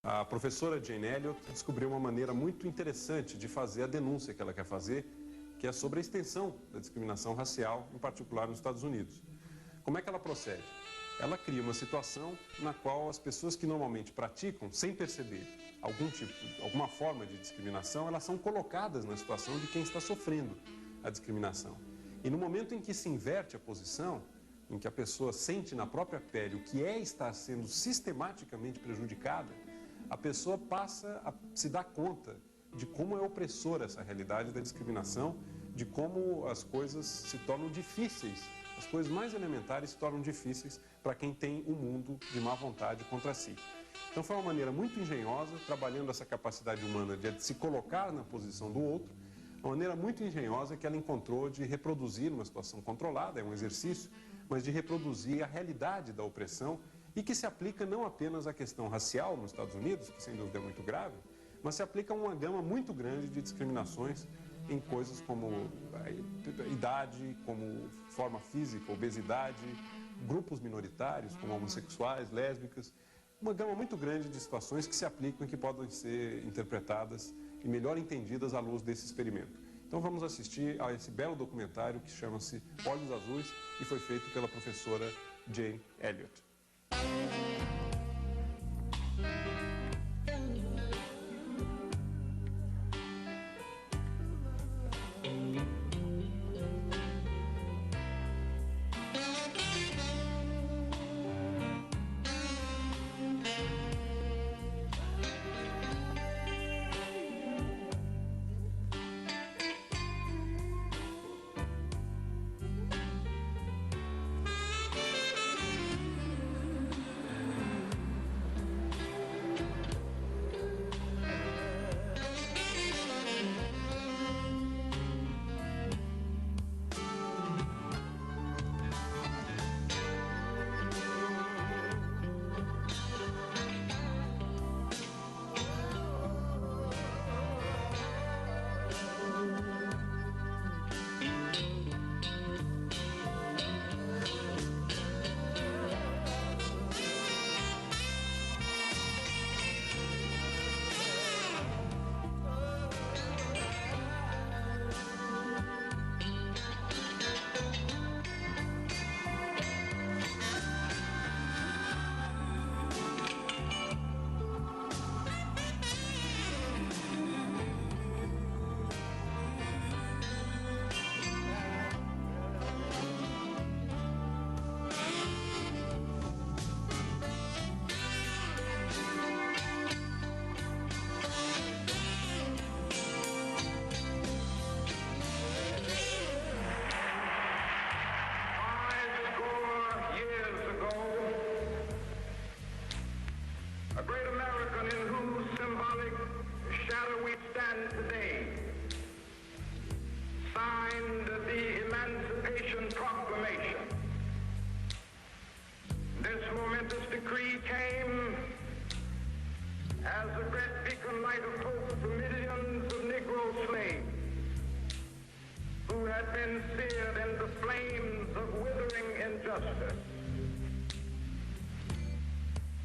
A professora Jane Elliott descobriu uma maneira muito interessante de fazer a denúncia que ela quer fazer, que é sobre a extensão da discriminação racial, em particular nos Estados Unidos. Como é que ela procede? Ela cria uma situação na qual as pessoas que normalmente praticam, sem perceber alguma forma de discriminação, elas são colocadas na situação de quem está sofrendo a discriminação. E no momento em que se inverte a posição, em que a pessoa sente na própria pele o que é estar sendo sistematicamente prejudicada, a pessoa passa a se dar conta de como é opressora essa realidade da discriminação, de como as coisas se tornam difíceis, as coisas mais elementares se tornam difíceis para quem tem um mundo de má vontade contra si. Então foi uma maneira muito engenhosa, trabalhando essa capacidade humana de se colocar na posição do outro, uma maneira muito engenhosa que ela encontrou de reproduzir uma situação controlada, é um exercício, mas de reproduzir a realidade da opressão e que se aplica não apenas à questão racial nos Estados Unidos, que sem dúvida é muito grave, mas se aplica a uma gama muito grande de discriminações em coisas como idade, como forma física, obesidade, grupos minoritários, como homossexuais, lésbicas, uma gama muito grande de situações que se aplicam e que podem ser interpretadas e melhor entendidas à luz desse experimento. Então vamos assistir a esse belo documentário que chama-se Olhos Azuis e foi feito pela professora Jane Elliott.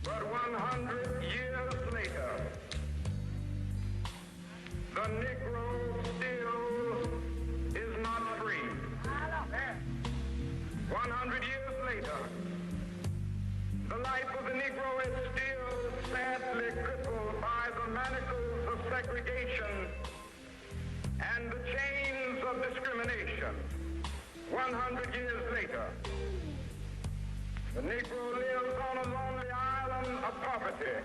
But 100 years later, the Negro still is not free. 100 years later, the life of the Negro is still sadly crippled by the manacles of segregation and the chains of discrimination. 100 years later, the Negro lives on a lonely island of poverty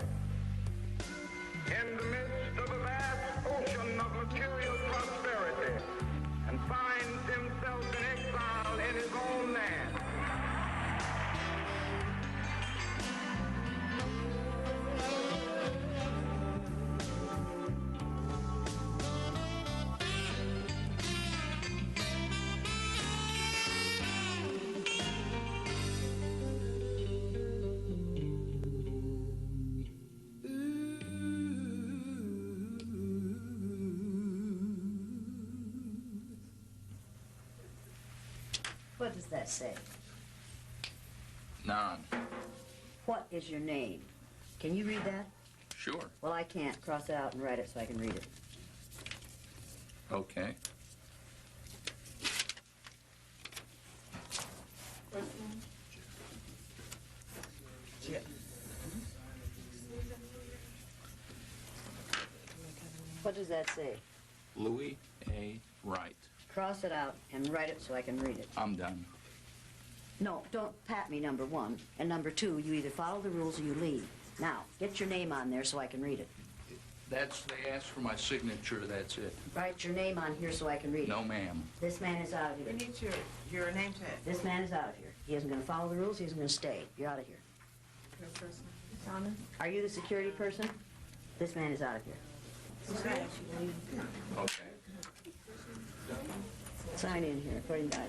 in the midst of a vast ocean of material prosperity and finds himself in exile in his own land. What does that say? None. What is your name? Can you read that? Sure. Well, I can't. Cross it out and write it so I can read it. Okay. What does that say? Louis A. Wright. Cross it out and write it so I can read it. I'm done. No, don't pat me, number one. And number two, you either follow the rules or you leave. Now, get your name on there so I can read it. They asked for my signature, that's it. Write your name on here so I can read it. No, ma'am. This man is out of here. You need your name tag. This man is out of here. He isn't going to follow the rules. He isn't going to stay. You're out of here. Are you the security person? This man is out of here. Okay. Sign in here, according to iCard.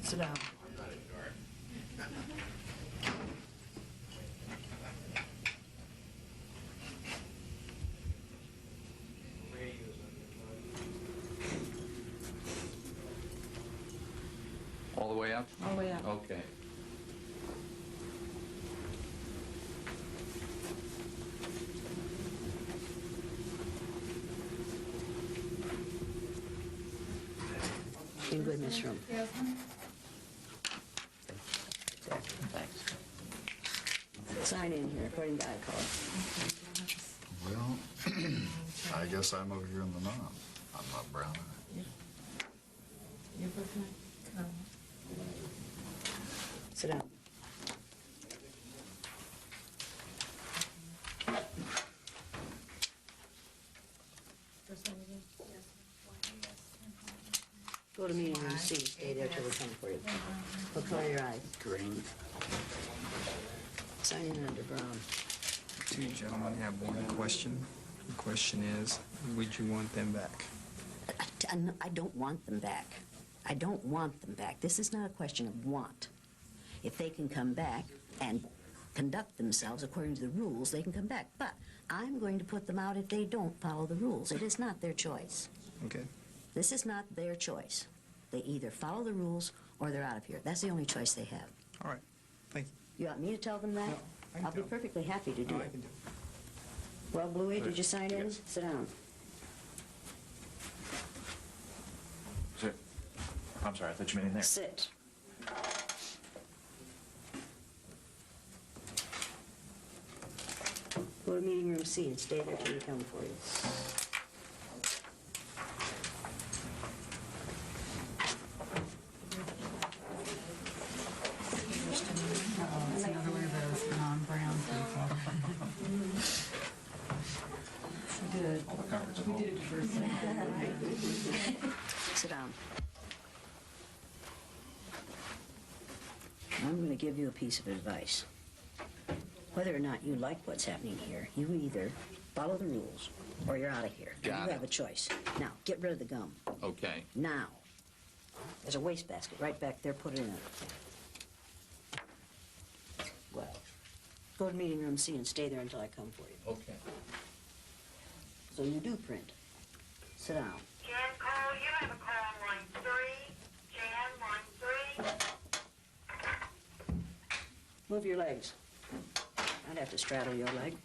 Sit down. All the way up? All the way up. Okay. In goodness room. Thanks. Sign in here, according to iCard. Well, I guess I'm over here in the non. I'm not brown. You're looking at Sit down. Go to meeting room C. Stay there till we come for you. What color are your eyes? Green. Sign in under brown. Two gentlemen have one question. The question is, would you want them back? I don't want them back. I don't want them back. This is not a question of want. If they can come back and conduct themselves according to the rules, they can come back. But I'm going to put them out if they don't follow the rules. It is not their choice. Okay. This is not their choice. They either follow the rules or they're out of here. That's the only choice they have. All right. Thank you. You want me to tell them that? No, I can I'll be tell them. perfectly happy to do No, I it. can do it. Well, Bluey, did you sign in? Yes. Sit down. I'm sorry, I thought you meant in there. Sit. Go to meeting room C and stay there till we come for you. It's another one of those non-brown people. Good. We did it first. Sit down. I'm going to give you a piece of advice. Whether or not you like what's happening here, you either follow the rules or you're out of here. Got You it. have a choice. Now, get rid of the gum. Okay. Now. There's a wastebasket right back there. Put it in it. Well, go to meeting room C and stay there until I come for you. Okay. So you do print. Sit down. Jan call, you have a call line 3. Jan, line 3. Move your legs. I'd have to straddle your leg.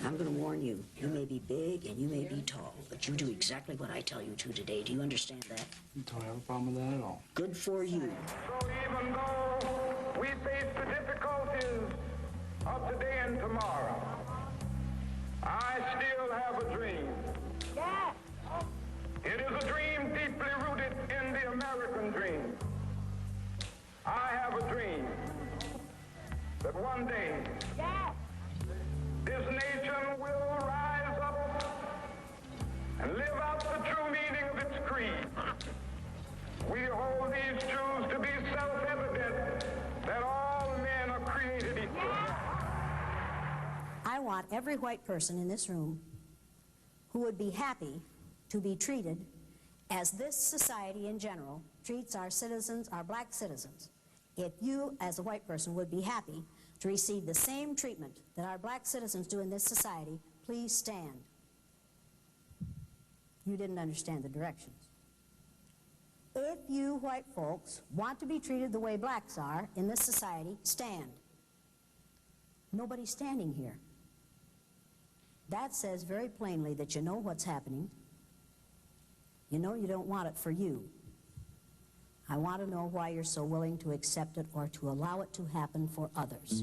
I'm going to warn you. You may be big and you may be tall, but you do exactly what I tell you to today. Do you understand that? Don't have a problem with that at all. Good for you. So even though we face the difficulties of today and tomorrow, I still have a dream. Yeah. It is a dream deeply rooted in the American dream. I have a dream that one day this nation will rise up and live out the true meaning of its creed. We hold these truths to be self-evident that all men are created equal. I want every white person in this room who would be happy to be treated as this society in general treats our citizens, our black citizens. If you, as a white person, would be happy to receive the same treatment that our black citizens do in this society, please stand. You didn't understand the directions. If you white folks want to be treated the way blacks are in this society, stand. Nobody's standing here. That says very plainly that you know what's happening. You know you don't want it for you. I want to know why you're so willing to accept it or to allow it to happen for others.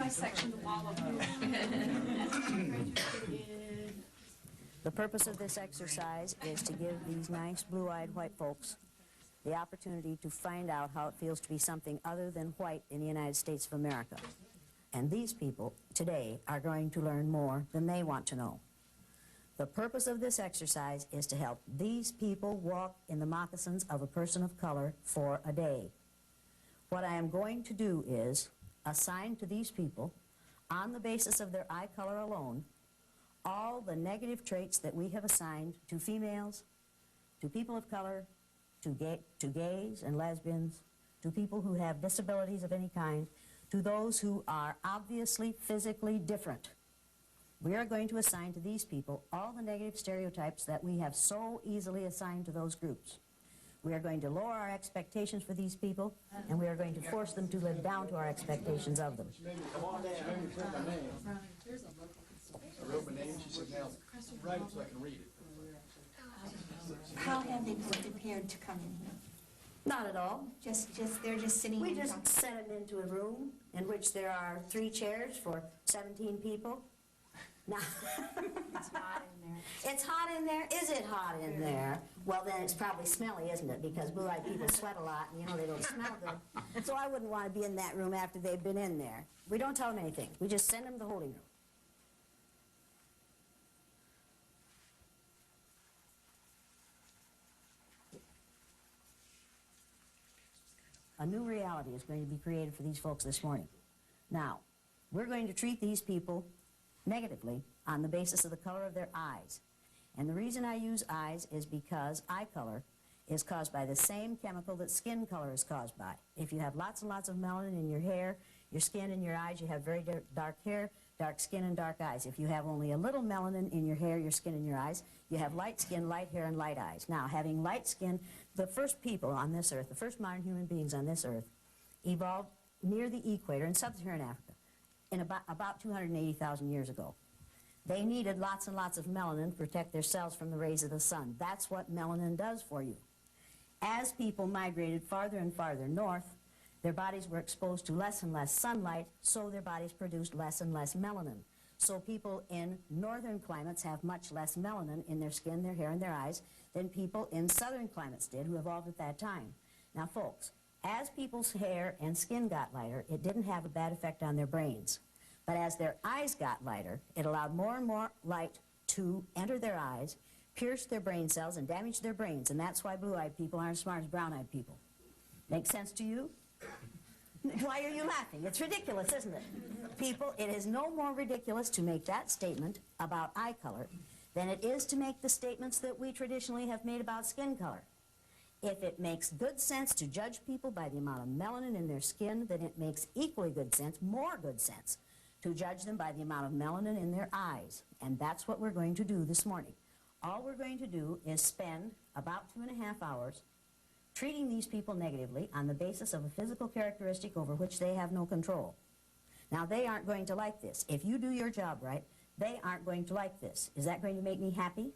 Section, all of them. The purpose of this exercise is to give these nice blue-eyed white folks the opportunity to find out how it feels to be something other than white in the United States of America. And these people today are going to learn more than they want to know. The purpose of this exercise is to help these people walk in the moccasins of a person of color for a day. What I am going to do is assign to these people, on the basis of their eye color alone, all the negative traits that we have assigned to females, to people of color, to gays and lesbians, to people who have disabilities of any kind, to those who are obviously physically different. We are going to assign to these people all the negative stereotypes that we have so easily assigned to those groups. We are going to lower our expectations for these people, and we are going to force them to live down to our expectations of them. Come on down, let me print my name. I wrote my name, she said, now, write it so I can read it. How have they been prepared to come in here? Not at all. They're just sitting We in just set them into a room in which there are 3 chairs for 17 people. Now, It's hot in there. it's hot in there? Is it hot in there? Well, then it's probably smelly, isn't it? Because blue-eyed people sweat a lot, and you know they don't smell good. So I wouldn't want to be in that room after they've been in there. We don't tell them anything. We just send them to the holding room. A new reality is going to be created for these folks this morning. Now, we're going to treat these people negatively on the basis of the color of their eyes. And the reason I use eyes is because eye color is caused by the same chemical that skin color is caused by. If you have lots and lots of melanin in your hair, your skin, and your eyes, you have very dark hair, dark skin, and dark eyes. If you have only a little melanin in your hair, your skin, and your eyes, you have light skin, light hair, and light eyes. Now, having light skin, the first people on this earth, the first modern human beings on this earth, evolved near the equator in sub-Saharan Africa in about 280,000 years ago. They needed lots and lots of melanin to protect their cells from the rays of the sun. That's what melanin does for you. As people migrated farther and farther north, their bodies were exposed to less and less sunlight, so their bodies produced less and less melanin. So people in northern climates have much less melanin in their skin, their hair, and their eyes than people in southern climates did who evolved at that time. Now, folks, as people's hair and skin got lighter, it didn't have a bad effect on their brains. But as their eyes got lighter, it allowed more and more light to enter their eyes, pierce their brain cells, and damage their brains. And that's why blue-eyed people aren't as smart as brown-eyed people. Make sense to you? Why are you laughing? It's ridiculous, isn't it? People, it is no more ridiculous to make that statement about eye color than it is to make the statements that we traditionally have made about skin color. If it makes good sense to judge people by the amount of melanin in their skin, then it makes equally good sense, more good sense, to judge them by the amount of melanin in their eyes. And that's what we're going to do this morning. All we're going to do is spend about 2.5 hours treating these people negatively on the basis of a physical characteristic over which they have no control. Now, they aren't going to like this. If you do your job right, they aren't going to like this. Is that going to make me happy?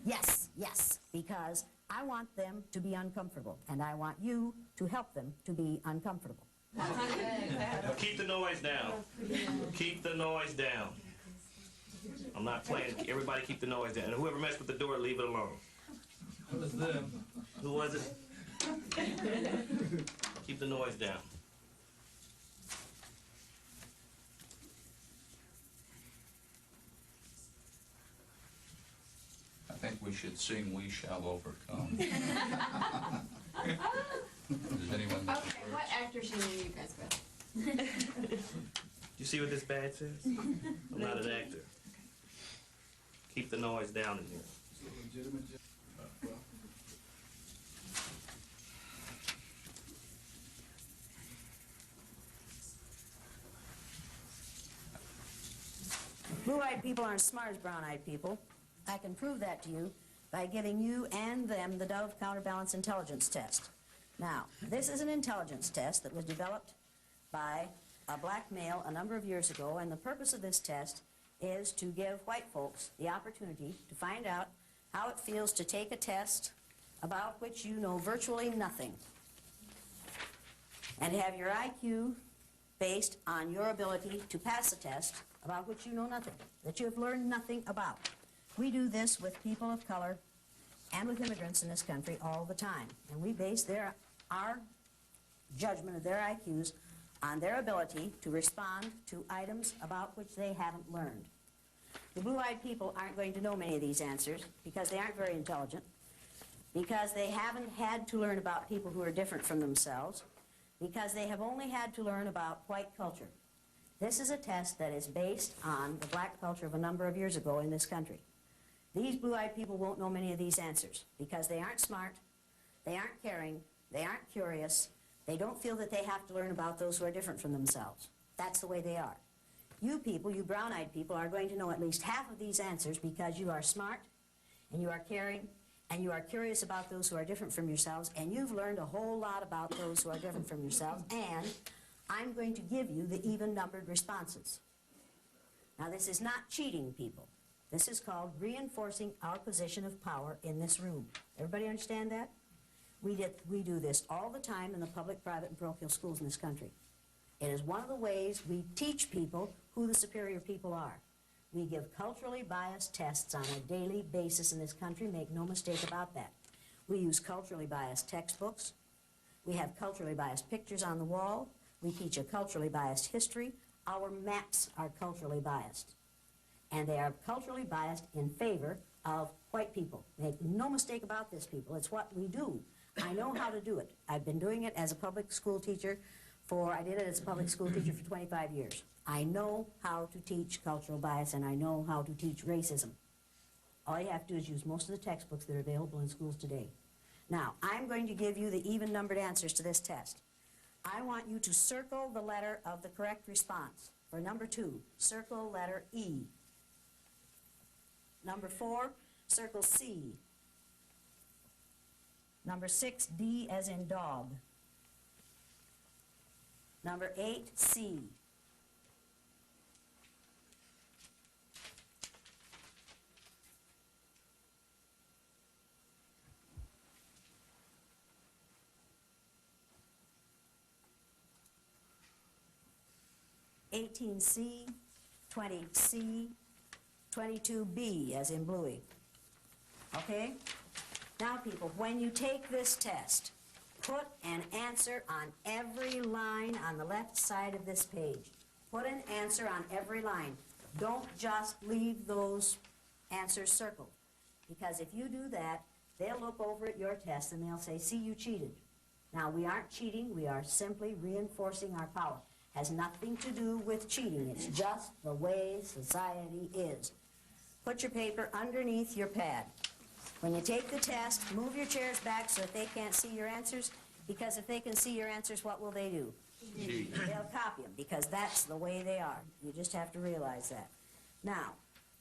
Yes, yes, because I want them to be uncomfortable, and I want you to help them to be uncomfortable. Keep the noise down. Keep the noise down. I'm not playing. Everybody keep the noise down. And whoever messed with the door, leave it alone. It was them. Who was it? Keep the noise down. we should sing "We Shall Overcome." Does anyone know Okay, the what words? actor should you guys go? You see what this badge says? I'm not an actor. Keep the noise down in here. Blue-eyed people aren't as smart as brown-eyed people. I can prove that to you by giving you and them the Dove Counterbalance Intelligence Test. Now, this is an intelligence test that was developed by a black male a number of years ago, and the purpose of this test is to give white folks the opportunity to find out how it feels to take a test about which you know virtually nothing, and have your IQ based on your ability to pass a test about which you know nothing, that you have learned nothing about. We do this with people of color and with immigrants in this country all the time, and we base our judgment of their IQs on their ability to respond to items about which they haven't learned. The blue-eyed people aren't going to know many of these answers because they aren't very intelligent, because they haven't had to learn about people who are different from themselves, because they have only had to learn about white culture. This is a test that is based on the black culture of a number of years ago in this country. These blue-eyed people won't know many of these answers because they aren't smart, they aren't caring, they aren't curious, they don't feel that they have to learn about those who are different from themselves. That's the way they are. You people, you brown-eyed people, are going to know at least half of these answers because you are smart, and you are caring, and you are curious about those who are different from yourselves, and you've learned a whole lot about those who are different from yourselves, and I'm going to give you the even-numbered responses. Now, this is not cheating, people. This is called reinforcing our position of power in this room. Everybody understand that? We do this all the time in the public, private, and parochial schools in this country. It is one of the ways we teach people who the superior people are. We give culturally biased tests on a daily basis in this country, make no mistake about that. We use culturally biased textbooks. We have culturally biased pictures on the wall. We teach a culturally biased history. Our maps are culturally biased. And they are culturally biased in favor of white people. Make no mistake about this, people. It's what we do. I know how to do it. I've been doing it as a public school teacher I did it as a public school teacher for 25 years. I know how to teach cultural bias, and I know how to teach racism. All you have to do is use most of the textbooks that are available in schools today. Now, I'm going to give you the even-numbered answers to this test. I want you to circle the letter of the correct response. For number 2, circle letter E. Number 4, circle C. Number 6, D as in dog. Number 8, C. C, 20C, 22B as in Bluey. Okay? Now, people, when you take this test, put an answer on every line on the left side of this page. Put an answer on every line. Don't just leave those answers circled. Because if you do that, they'll look over at your test and they'll say, see, you cheated. Now, we aren't cheating. We are simply reinforcing our power. Has nothing to do with cheating. It's just the way society is. Put your paper underneath your pad. When you take the test, move your chairs back so that they can't see your answers, because if they can see your answers, what will they do? They'll copy them, because that's the way they are. You just have to realize that. Now,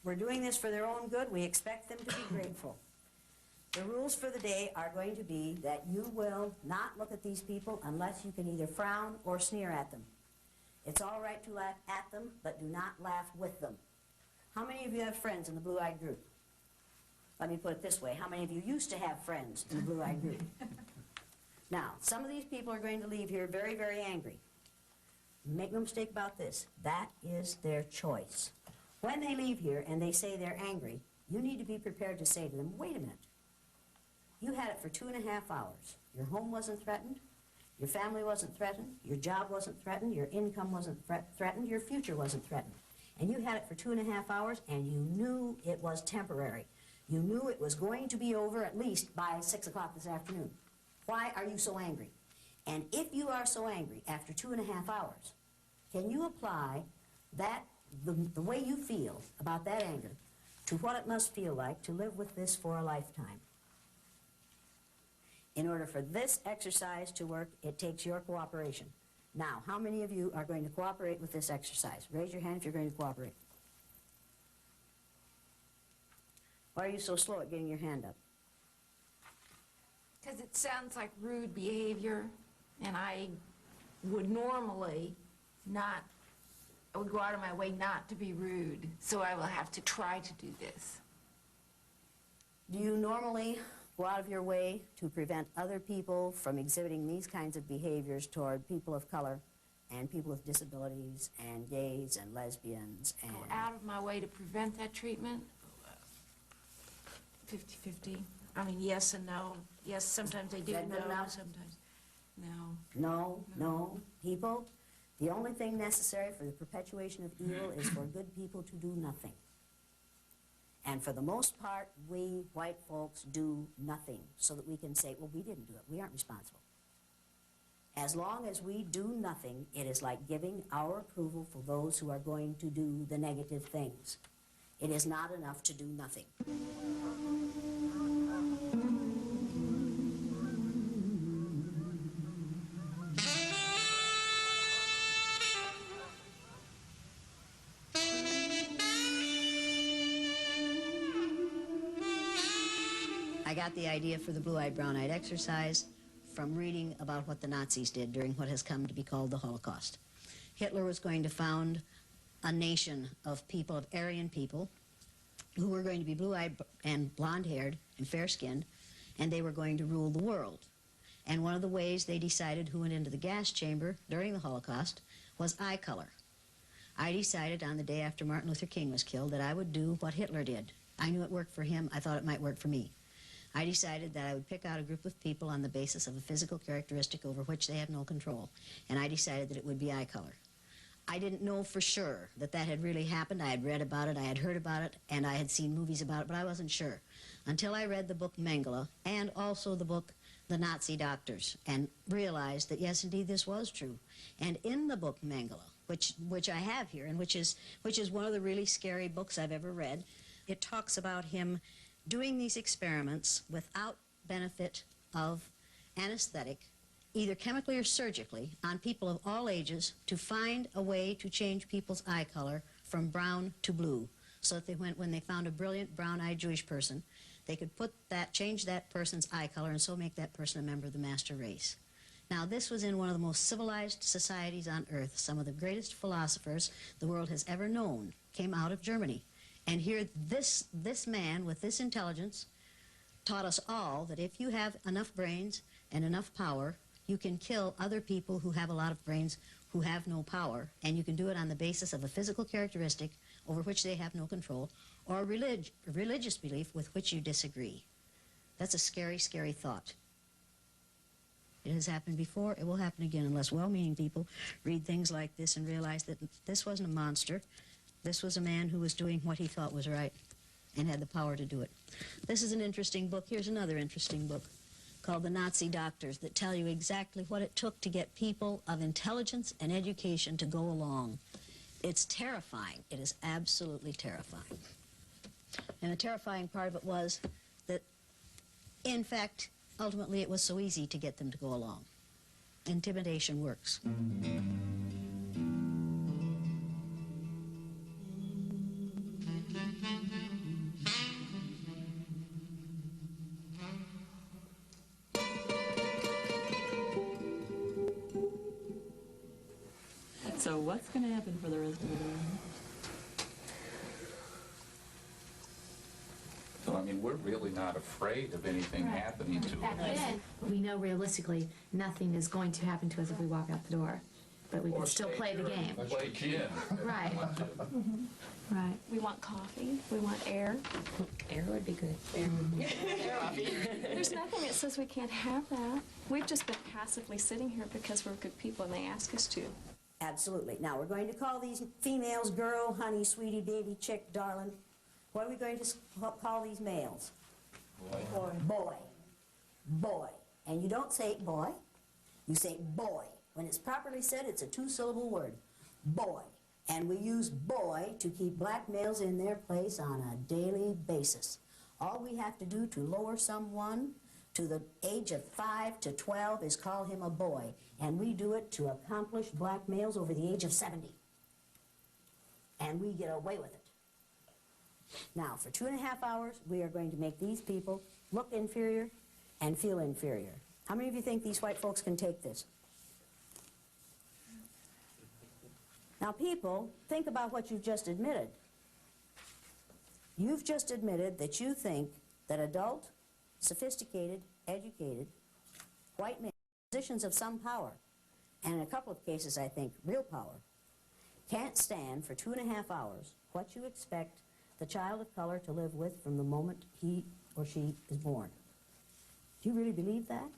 we're doing this for their own good. We expect them to be grateful. The rules for the day are going to be that you will not look at these people unless you can either frown or sneer at them. It's all right to laugh at them, but do not laugh with them. How many of you have friends in the blue-eyed group? Let me put it this way. How many of you used to have friends in the blue-eyed group? Now, some of these people are going to leave here very, very angry. Make no mistake about this. That is their choice. When they leave here and they say they're angry, you need to be prepared to say to them, wait a minute. You had it for 2.5 hours. Your home wasn't threatened. Your family wasn't threatened. Your job wasn't threatened. Your income wasn't threatened. Your future wasn't threatened. And you had it for 2.5 hours, and you knew it was temporary. You knew it was going to be over at least by 6 o'clock this afternoon. Why are you so angry? And if you are so angry after 2.5 hours, can you apply that, the way you feel about that anger, to what it must feel like to live with this for a lifetime? In order for this exercise to work, it takes your cooperation. Now, how many of you are going to cooperate with this exercise? Raise your hand if you're going to cooperate. Why are you so slow at getting your hand up? Because it sounds like rude behavior, and I would normally not, I would go out of my way not to be rude, so I will have to try to do this. Do you normally go out of your way to prevent other people from exhibiting these kinds of behaviors toward people of color and people with disabilities and gays and lesbians and... Go out of my way to prevent that treatment? 50-50. I mean, yes and no. Yes, sometimes they do, no, sometimes no. No, no. People, the only thing necessary for the perpetuation of evil is for good people to do nothing. And for the most part, we white folks do nothing so that we can say, well, we didn't do it. We aren't responsible. As long as we do nothing, it is like giving our approval for those who are going to do the negative things. It is not enough to do nothing. I got the idea for the blue-eyed, brown-eyed exercise from reading about what the Nazis did during what has come to be called the Holocaust. Hitler was going to found a nation of people, of Aryan people, who were going to be blue-eyed and blonde-haired and fair-skinned, and they were going to rule the world. And one of the ways they decided who went into the gas chamber during the Holocaust was eye color. I decided on the day after Martin Luther King was killed that I would do what Hitler did. I knew it worked for him. I thought it might work for me. I decided that I would pick out a group of people on the basis of a physical characteristic over which they had no control, and I decided that it would be eye color. I didn't know for sure that that had really happened. I had read about it, I had heard about it, and I had seen movies about it, but I wasn't sure until I read the book Mengele and also the book The Nazi Doctors, and realized that yes, indeed, this was true. And in the book Mengele, which I have here, and which is one of the really scary books I've ever read, it talks about him doing these experiments without benefit of anesthetic, either chemically or surgically, on people of all ages to find a way to change people's eye color from brown to blue, so that when they found a brilliant brown-eyed Jewish person, they could change that person's eye color and so make that person a member of the master race. Now, this was in one of the most civilized societies on earth. Some of the greatest philosophers the world has ever known came out of Germany. And here, this man with this intelligence taught us all that if you have enough brains and enough power, you can kill other people who have a lot of brains who have no power, and you can do it on the basis of a physical characteristic over which they have no control, or a religious belief with which you disagree. That's a scary, scary thought. It has happened before, it will happen again, unless well-meaning people read things like this and realize that this wasn't a monster. This was a man who was doing what he thought was right and had the power to do it. This is an interesting book. Here's another interesting book called The Nazi Doctors that tell you exactly what it took to get people of intelligence and education to go along. It's terrifying. It is absolutely terrifying. And the terrifying part of it was that, in fact, ultimately it was so easy to get them to go along. Intimidation works. So what's going to happen for the rest of the day? So, I mean, we're really not afraid of anything happening to us. We know realistically nothing is going to happen to us if we walk out the door, but we can still play the game. Play kid. Right. Right. We want coffee. We want air. Air would be good. There's nothing that says we can't have that. We've just been passively sitting here because we're good people and they ask us to. Absolutely. Now, we're going to call these females girl, honey, sweetie, baby, chick, darling. What are we going to call these males? Boy. Boy. Boy. And you don't say boy, you say boy. When it's properly said, it's a two-syllable word. Boy. And we use boy to keep black males in their place on a daily basis. All we have to do to lower someone to the age of 5 to 12 is call him a boy. And we do it to accomplished black males over the age of 70. And we get away with it. Now, for 2.5 hours, we are going to make these people look inferior and feel inferior. How many of you think these white folks can take this? Now, people, think about what you've just admitted. You've just admitted that you think that adult, sophisticated, educated, white men, positions of some power, and in a couple of cases, I think, real power, can't stand for 2.5 hours what you expect the child of color to live with from the moment he or she is born. Do you really believe that?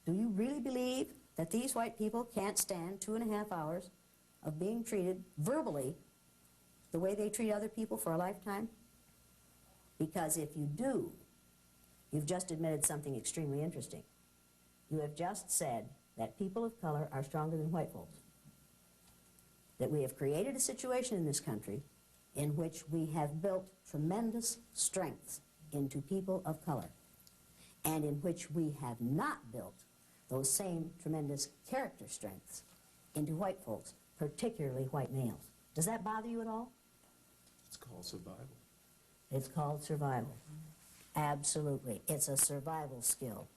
Do you really believe that these white people can't stand 2.5 hours of being treated verbally the way they treat other people for a lifetime? Because if you do, you've just admitted something extremely interesting. You have just said that people of color are stronger than white folks. That we have created a situation in this country in which we have built tremendous strengths into people of color, and in which we have not built those same tremendous character strengths into white folks, particularly white males. Does that bother you at all? It's called survival. It's called survival. Absolutely. It's a survival skill.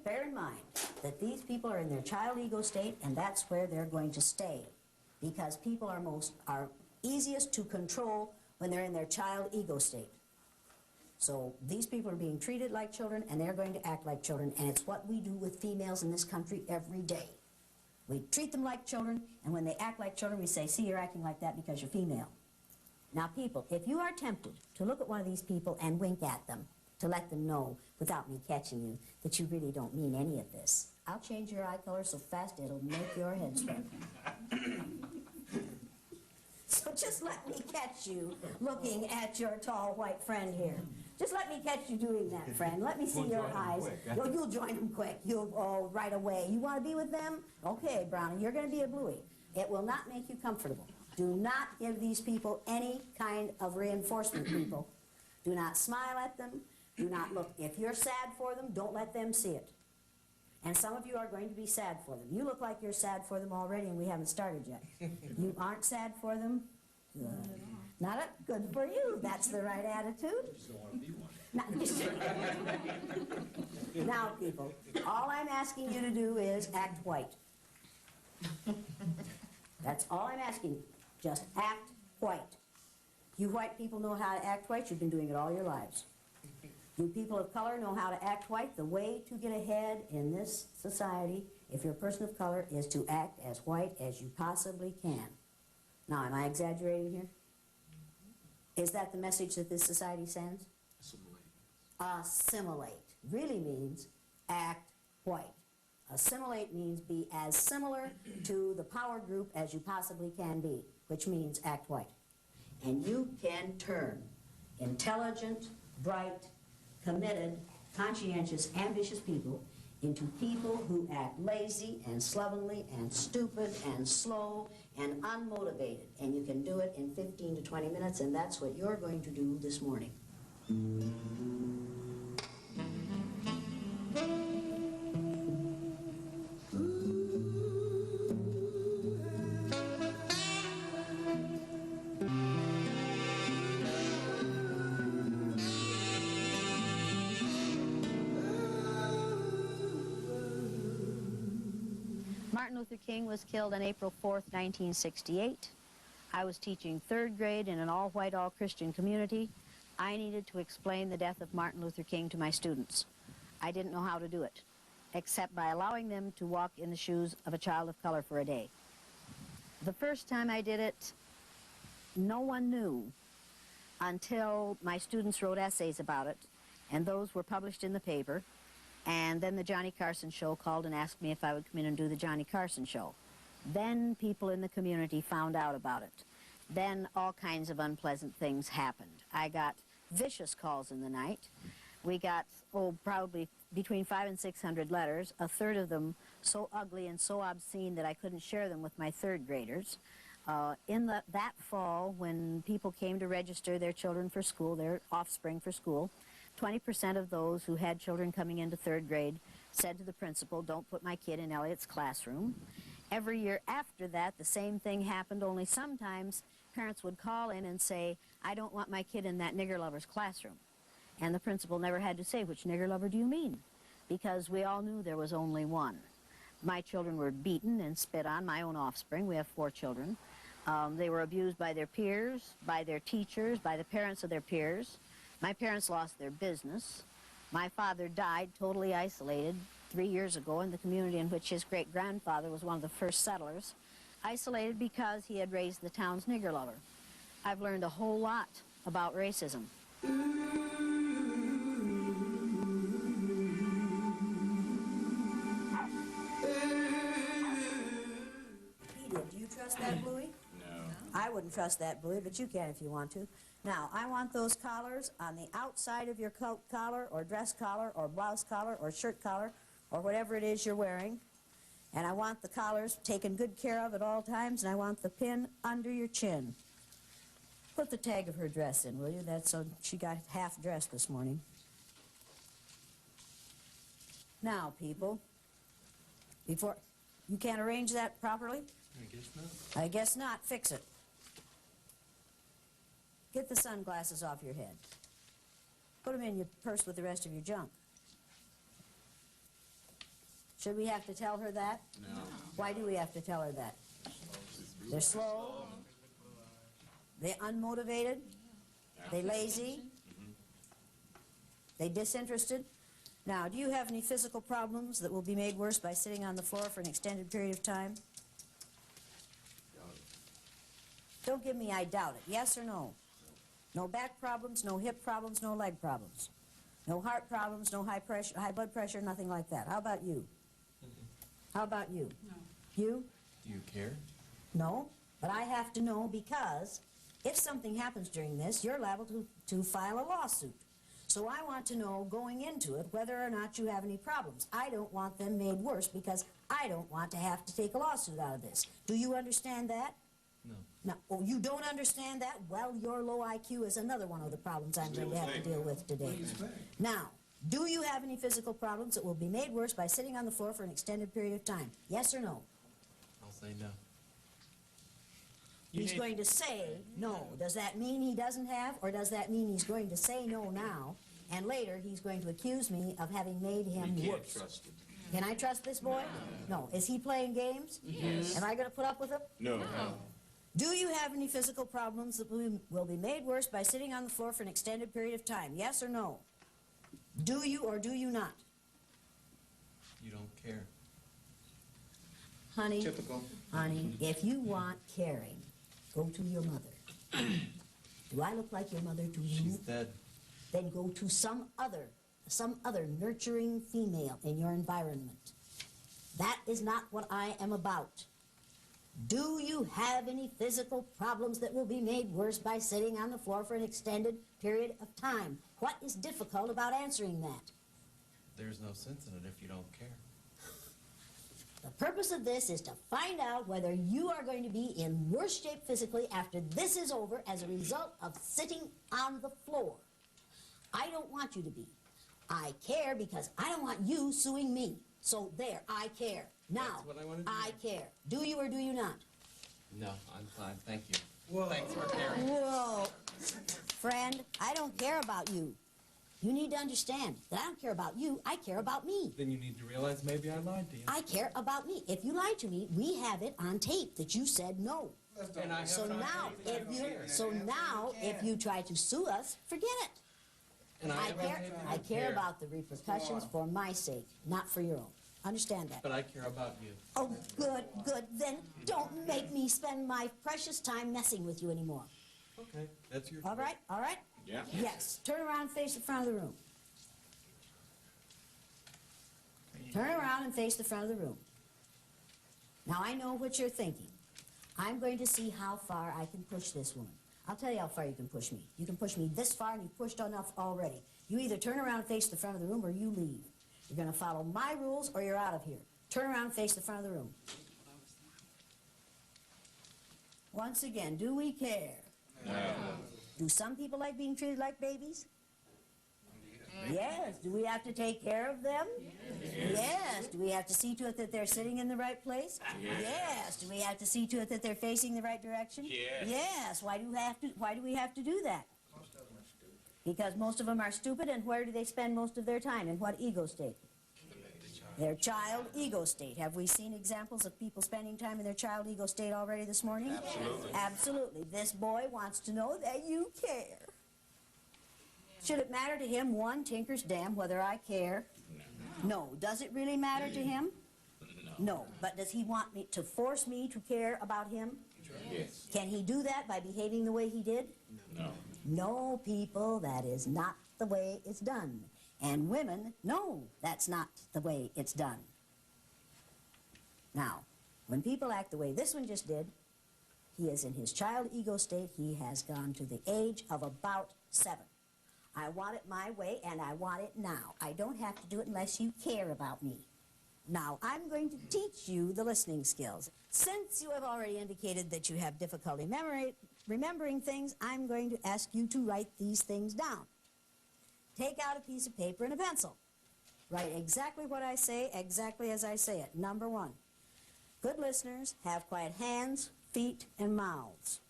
Bear in mind that these people are in their child ego state, and that's where they're going to stay, because people are easiest to control when they're in their child ego state. So these people are being treated like children, and they're going to act like children, and it's what we do with females in this country every day. We treat them like children, and when they act like children, we say, see, you're acting like that because you're female. Now, people, if you are tempted to look at one of these people and wink at them, to let them know, without me catching you, that you really don't mean any of this, I'll change your eye color so fast it'll make your head swim. So just let me catch you looking at your tall white friend here. Just let me catch you doing that, friend. Let me see your eyes. You'll join them quick. Oh, right away. You want to be with them? Okay, Brownie, you're going to be a bluey. It will not make you comfortable. Do not give these people any kind of reinforcement, people. Do not smile at them. Do not look. If you're sad for them, don't let them see it. And some of you are going to be sad for them. You look like you're sad for them already, and we haven't started yet. You aren't sad for them? Good. Not good for you. That's the right attitude. Now, people, all I'm asking you to do is act white. That's all I'm asking you. Just act white. You white people know how to act white. You've been doing it all your lives. You people of color know how to act white. The way to get ahead in this society, if you're a person of color, is to act as white as you possibly can. Now, am I exaggerating here? Is that the message that this society sends? Assimilate. Assimilate really means act white. Assimilate means be as similar to the power group as you possibly can be, which means act white. And you can turn intelligent, bright, committed, conscientious, ambitious people into people who act lazy and slovenly and stupid and slow and unmotivated. And you can do it in 15 to 20 minutes, and that's what you're going to do this morning. Martin Luther King was killed on April 4th, 1968. I was teaching 3rd grade in an all-white, all-Christian community. I needed to explain the death of Martin Luther King to my students. I didn't know how to do it, except by allowing them to walk in the shoes of a child of color for a day. The first time I did it, no one knew until my students wrote essays about it, and those were published in the paper. And then the Johnny Carson show called and asked me if I would come in and do the Johnny Carson show. Then people in the community found out about it. then all kinds of unpleasant things happened. I got vicious calls in the night. We got, probably between 500 and 600 letters, a third of them so ugly and so obscene that I couldn't share them with my third graders. That fall, when people came to register their children for school, their offspring for school, 20% of those who had children coming into third grade said to the principal, "Don't put my kid in Elliott's classroom." Every year after that, the same thing happened, only sometimes parents would call in and say, "I don't want my kid in that nigger lover's classroom." And the principal never had to say, "Which nigger lover do you mean?" Because we all knew there was only one. My children were beaten and spit on, my own offspring. We have 4 children. They were abused by their peers, by their teachers, by the parents of their peers. My parents lost their business. My father died totally isolated 3 years ago in the community in which his great-grandfather was one of the first settlers, isolated because he had raised the town's nigger lover. I've learned a whole lot about racism. Do you trust that, Bluey? No. I wouldn't trust that, Bluey, but you can if you want to. Now, I want those collars on the outside of your coat collar or dress collar or blouse collar or shirt collar or whatever it is you're wearing. And I want the collars taken good care of at all times, and I want the pin under your chin. Put the tag of her dress in, will you? That's so she got half dressed this morning. Now, people, before you can't arrange that properly? I guess not. I guess not. Fix it. Get the sunglasses off your head. Put them in your purse with the rest of your junk. Should we have to tell her that? No. Why do we have to tell her that? They're slow. They're unmotivated. They're lazy. They're disinterested. Now, do you have any physical problems that will be made worse by sitting on the floor for an extended period of time? Don't give me I doubt it. Yes or no? No back problems, no hip problems, no leg problems. No heart problems, no high blood pressure, nothing like that. How about you? How about you? No. You? Do you care? No, but I have to know because if something happens during this, you're liable to file a lawsuit. So I want to know going into it whether or not you have any problems. I don't want them made worse because I don't want to have to take a lawsuit out of this. Do you understand that? No. No. Oh, you don't understand that? Well, your low IQ is another one of the problems I'm going to have to deal with today. Now, do you have any physical problems that will be made worse by sitting on the floor for an extended period of time? Yes or no? I'll say no. He's going to say no. Does that mean he doesn't have, or does that mean he's going to say no now, and later he's going to accuse me of having made him worse? Trust it. Can I trust this boy? No. Is he playing games? Yes. Am I going to put up with him? No. Do you have any physical problems that will be made worse by sitting on the floor for an extended period of time? Yes or no? Do you or do you not? You don't care. Honey, Typical. honey, if you want caring, go to your mother. Do I look like your mother to you? She's dead. Then go to some other nurturing female in your environment. That is not what I am about. Do you have any physical problems that will be made worse by sitting on the floor for an extended period of time? What is difficult about answering that? There's no sense in it if you don't care. The purpose of this is to find out whether you are going to be in worse shape physically after this is over as a result of sitting on the floor. I don't want you to be. I care because I don't want you suing me. So there, I care. Now, That's what I want to do. I care. Do you or do you not? No, I'm fine, thank you. Whoa. Thanks for caring. Whoa. Friend, I don't care about you. You need to understand that I don't care about you, I care about me. Then you need to realize maybe I lied to you. I care about me. If you lied to me, we have it on tape that you said no. And I So have it on now, tape that if you try to sue us, forget it. And I have it on care. tape that I you care about the repercussions for my sake, not for your own. Understand that? But I care about you. Oh, good, good. Then don't make me spend my precious time messing with you anymore. Okay, that's your All right? All right? Yeah. Yes. Turn around and face the front of the room. Turn around and face the front of the room. Now, I know what you're thinking. I'm going to see how far I can push this woman. I'll tell you how far you can push me. You can push me this far, and you've pushed enough already. You either turn around and face the front of the room, or you leave. You're going to follow my rules, or you're out of here. Turn around and face the front of the room. Once again, do we care? No. Do some people like being treated like babies? Yes. Do we have to take care of them? Yes. Do we have to see to it that they're sitting in the right place? Yes. Do we have to see to it that they're facing the right direction? Yes. Why do we have to do that? Because most of them are stupid, and where do they spend most of their time? In what ego state? Their child ego state. Have we seen examples of people spending time in their child ego state already this morning? Absolutely. Absolutely. This boy wants to know that you care. Should it matter to him one tinker's damn whether I care? No. Does it really matter to him? No. But does he want me to force me to care about him? Yes. Can he do that by behaving the way he did? No. No, people, that is not the way it's done. And women, no, that's not the way it's done. Now, when people act the way this one just did, he is in his child ego state. He has gone to the age of about 7. I want it my way, and I want it now. I don't have to do it unless you care about me. Now, I'm going to teach you the listening skills. Since you have already indicated that you have difficulty remembering things, I'm going to ask you to write these things down. Take out a piece of paper and a pencil. Write exactly what I say, exactly as I say it. Number 1, good listeners have quiet hands, feet, and mouths.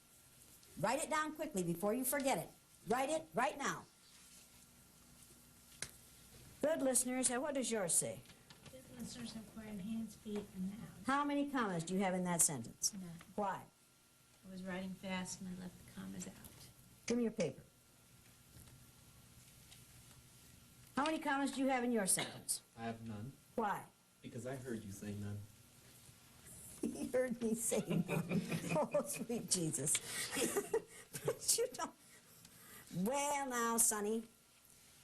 Write it down quickly before you forget it. Write it right now. Good listeners, what does yours say? Good listeners have quiet hands, feet, and mouths. How many commas do you have in that sentence? None. Why? I was writing fast and I left the commas out. Give me your paper. How many commas do you have in your sentence? I have none. Why? Because I heard you say none. He heard me say none. Oh, sweet Jesus. But you don't. Well, now, Sonny,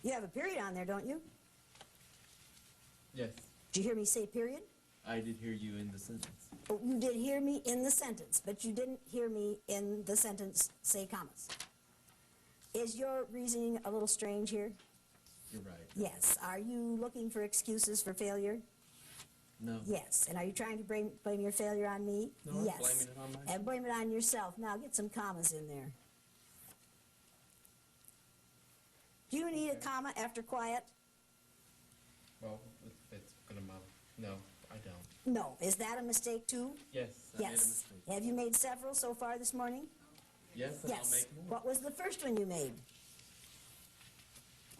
you have a period on there, don't you? Yes, Did you hear me say period? I did hear you in the sentence. Oh, you did hear me in the sentence, but you didn't hear me in the sentence say commas. Is your reasoning a little strange here? You're right. Yes. Are you looking for excuses for failure? No. Yes. And are you trying to blame your failure on me? No, I'm yes. blaming it on myself. And blame it on yourself. Now get some commas in there. Do you need a comma after quiet? Well, it's gonna matter. No, I don't. No. Is that a mistake too? Yes, I made a Yes. mistake. Have you made several so far this morning? Yes, and I'll Yes. make more. What was the first one you made?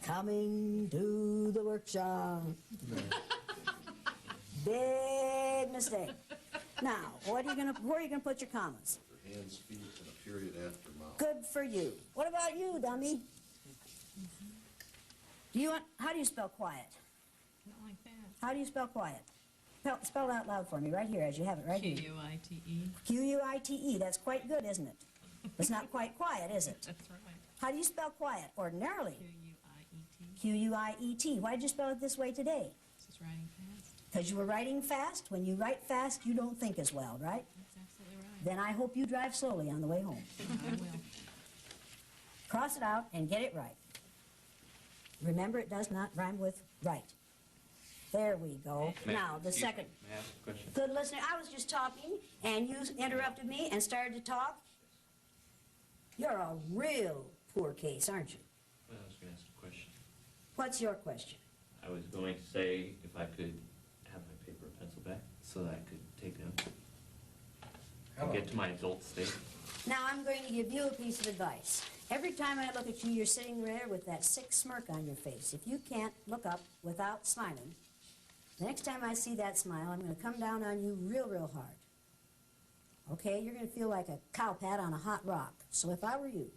Coming to the workshop. Big mistake. Now, where are you gonna put your commas? Hands, feet, and a period after mouth. Good for you. What about you, dummy? How do you spell quiet? Not like that. How do you spell quiet? Spell it out loud for me, right here, as you have it, right here. Q-U-I-T-E. Q-U-I-T-E. That's quite good, isn't it? It's not quite quiet, is it? That's right. How do you spell quiet ordinarily? Q-U-I-E-T. Q-U-I-E-T. Why did you spell it this way today? This is writing fast. Because you were writing fast. When you write fast, you don't think as well, right? That's absolutely right. Then I hope you drive slowly on the way home. I will. Cross it out and get it right. Remember, it does not rhyme with right. There we go. Now, the second. May I ask a question? Good listener, I was just talking, and you interrupted me and started to talk. You're a real poor case, aren't you? Well, I was going to ask a question. What's your question? I was going to say if I could have my paper and pencil back so that I could take notes and get to my adult state. Now, I'm going to give you a piece of advice. Every time I look at you, you're sitting there with that sick smirk on your face. If you can't look up without smiling, the next time I see that smile, I'm going to come down on you real, real hard. Okay? You're going to feel like a cow pat on a hot rock. So if I were you,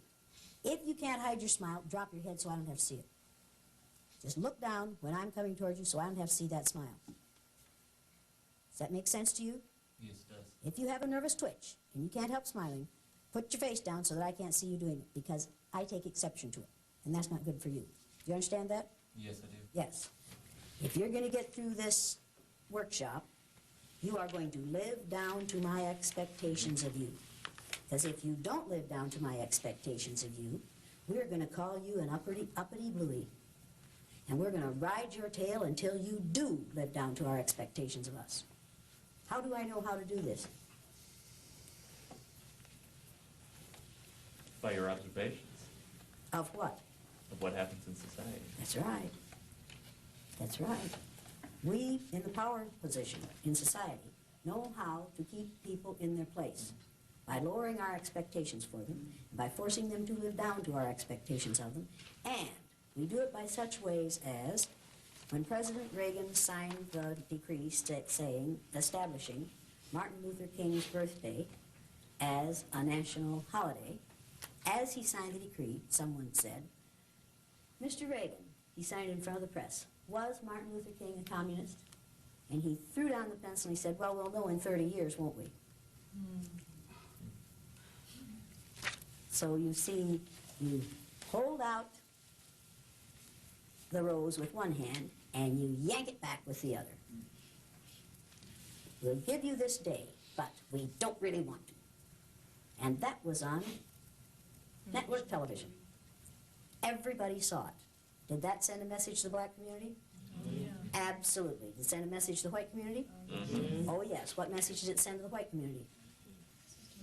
if you can't hide your smile, drop your head so I don't have to see it. Just look down when I'm coming towards you so I don't have to see that smile. Does that make sense to you? Yes, it does. If you have a nervous twitch and you can't help smiling, put your face down so that I can't see you doing it, because I take exception to it, and that's not good for you. Do you understand that? Yes, I do. Yes. If you're going to get through this workshop, You are going to live down to my expectations of you. Because if you don't live down to my expectations of you, we're going to call you an uppity bluey. And we're going to ride your tail until you do live down to our expectations of us. How do I know how to do this? By your observations. Of what? Of what happens in society. That's right. That's right. We, in the power position in society, know how to keep people in their place by lowering our expectations for them, by forcing them to live down to our expectations of them, and we do it by such ways as when President Reagan signed the decree establishing Martin Luther King's birthday as a national holiday. As he signed the decree, someone said, Mr. Reagan, he signed in front of the press, was Martin Luther King a communist? And he threw down the pencil and he said, well, we'll know in 30 years, won't we? So you see, you hold out the rose with one hand and you yank it back with the other. We'll give you this day, but we don't really want to. And that was on network television. Everybody saw it. Did that send a message to the black community? Yeah. Absolutely. Did it send a message to the white community? Mm-hmm. Oh yes. What message did it send to the white community?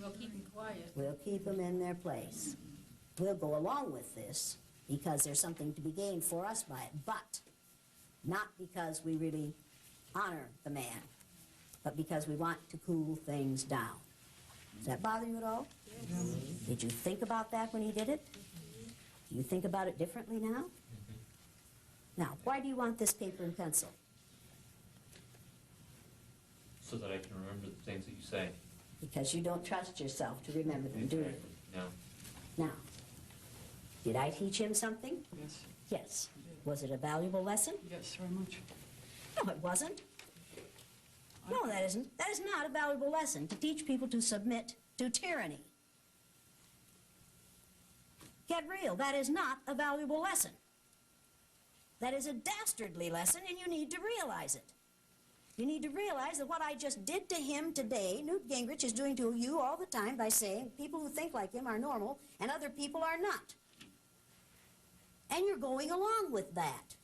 We'll keep them quiet. We'll keep them in their place. We'll go along with this because there's something to be gained for us by it, but not because we really honor the man, but because we want to cool things down. Does that bother you at all? Yes. Did you think about that when he did it? Do you think about it differently now? Now, why do you want this paper and pencil? So that I can remember the things that you say. Because you don't trust yourself to remember them, do you? No. Now, did I teach him something? Yes. Yes. Was it a valuable lesson? Yes, very much. No, it wasn't. No, that isn't. That is not a valuable lesson, to teach people to submit to tyranny. Get real. That is not a valuable lesson. That is a dastardly lesson, and you need to realize it. You need to realize that what I just did to him today, Newt Gingrich is doing to you all the time by saying people who think like him are normal and other people are not. And you're going along with that.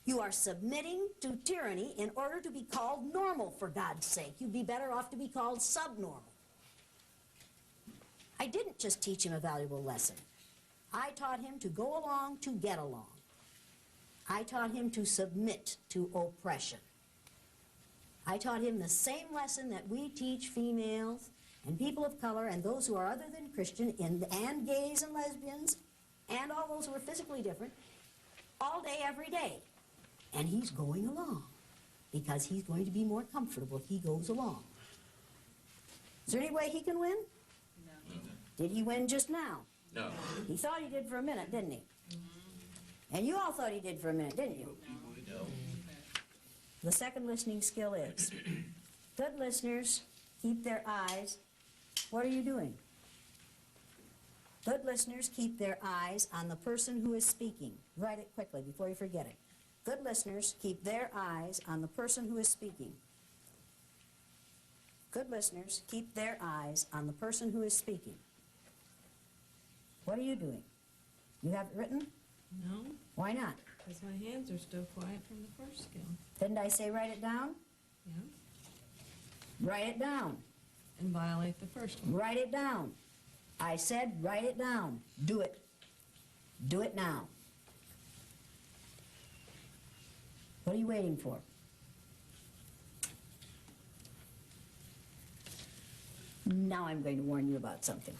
You are submitting to tyranny in order to be called normal, for God's sake. You'd be better off to be called subnormal. I didn't just teach him a valuable lesson. I taught him to go along to get along. I taught him to submit to oppression. I taught him the same lesson that we teach females and people of color and those who are other than Christian and gays and lesbians and all those who are physically different all day, every day. And he's going along because he's going to be more comfortable if he goes along. Is there any way he can win? No. Did he win just now? No. He thought he did for a minute, didn't he? And you all thought he did for a minute, didn't you? No. The second listening skill is, good listeners keep their eyes, what are you doing? Good listeners keep their eyes on the person who is speaking. Write it quickly before you forget it. Good listeners keep their eyes on the person who is speaking. Good listeners keep their eyes on the person who is speaking. What are you doing? You have it written? No, Why not? because my hands are still quiet from the first skill. Didn't I say write it down? Yeah. Write it down. And violate the first one. Write it down. I said write it down. Do it. Do it now. What are you waiting for? Now I'm going to warn you about something.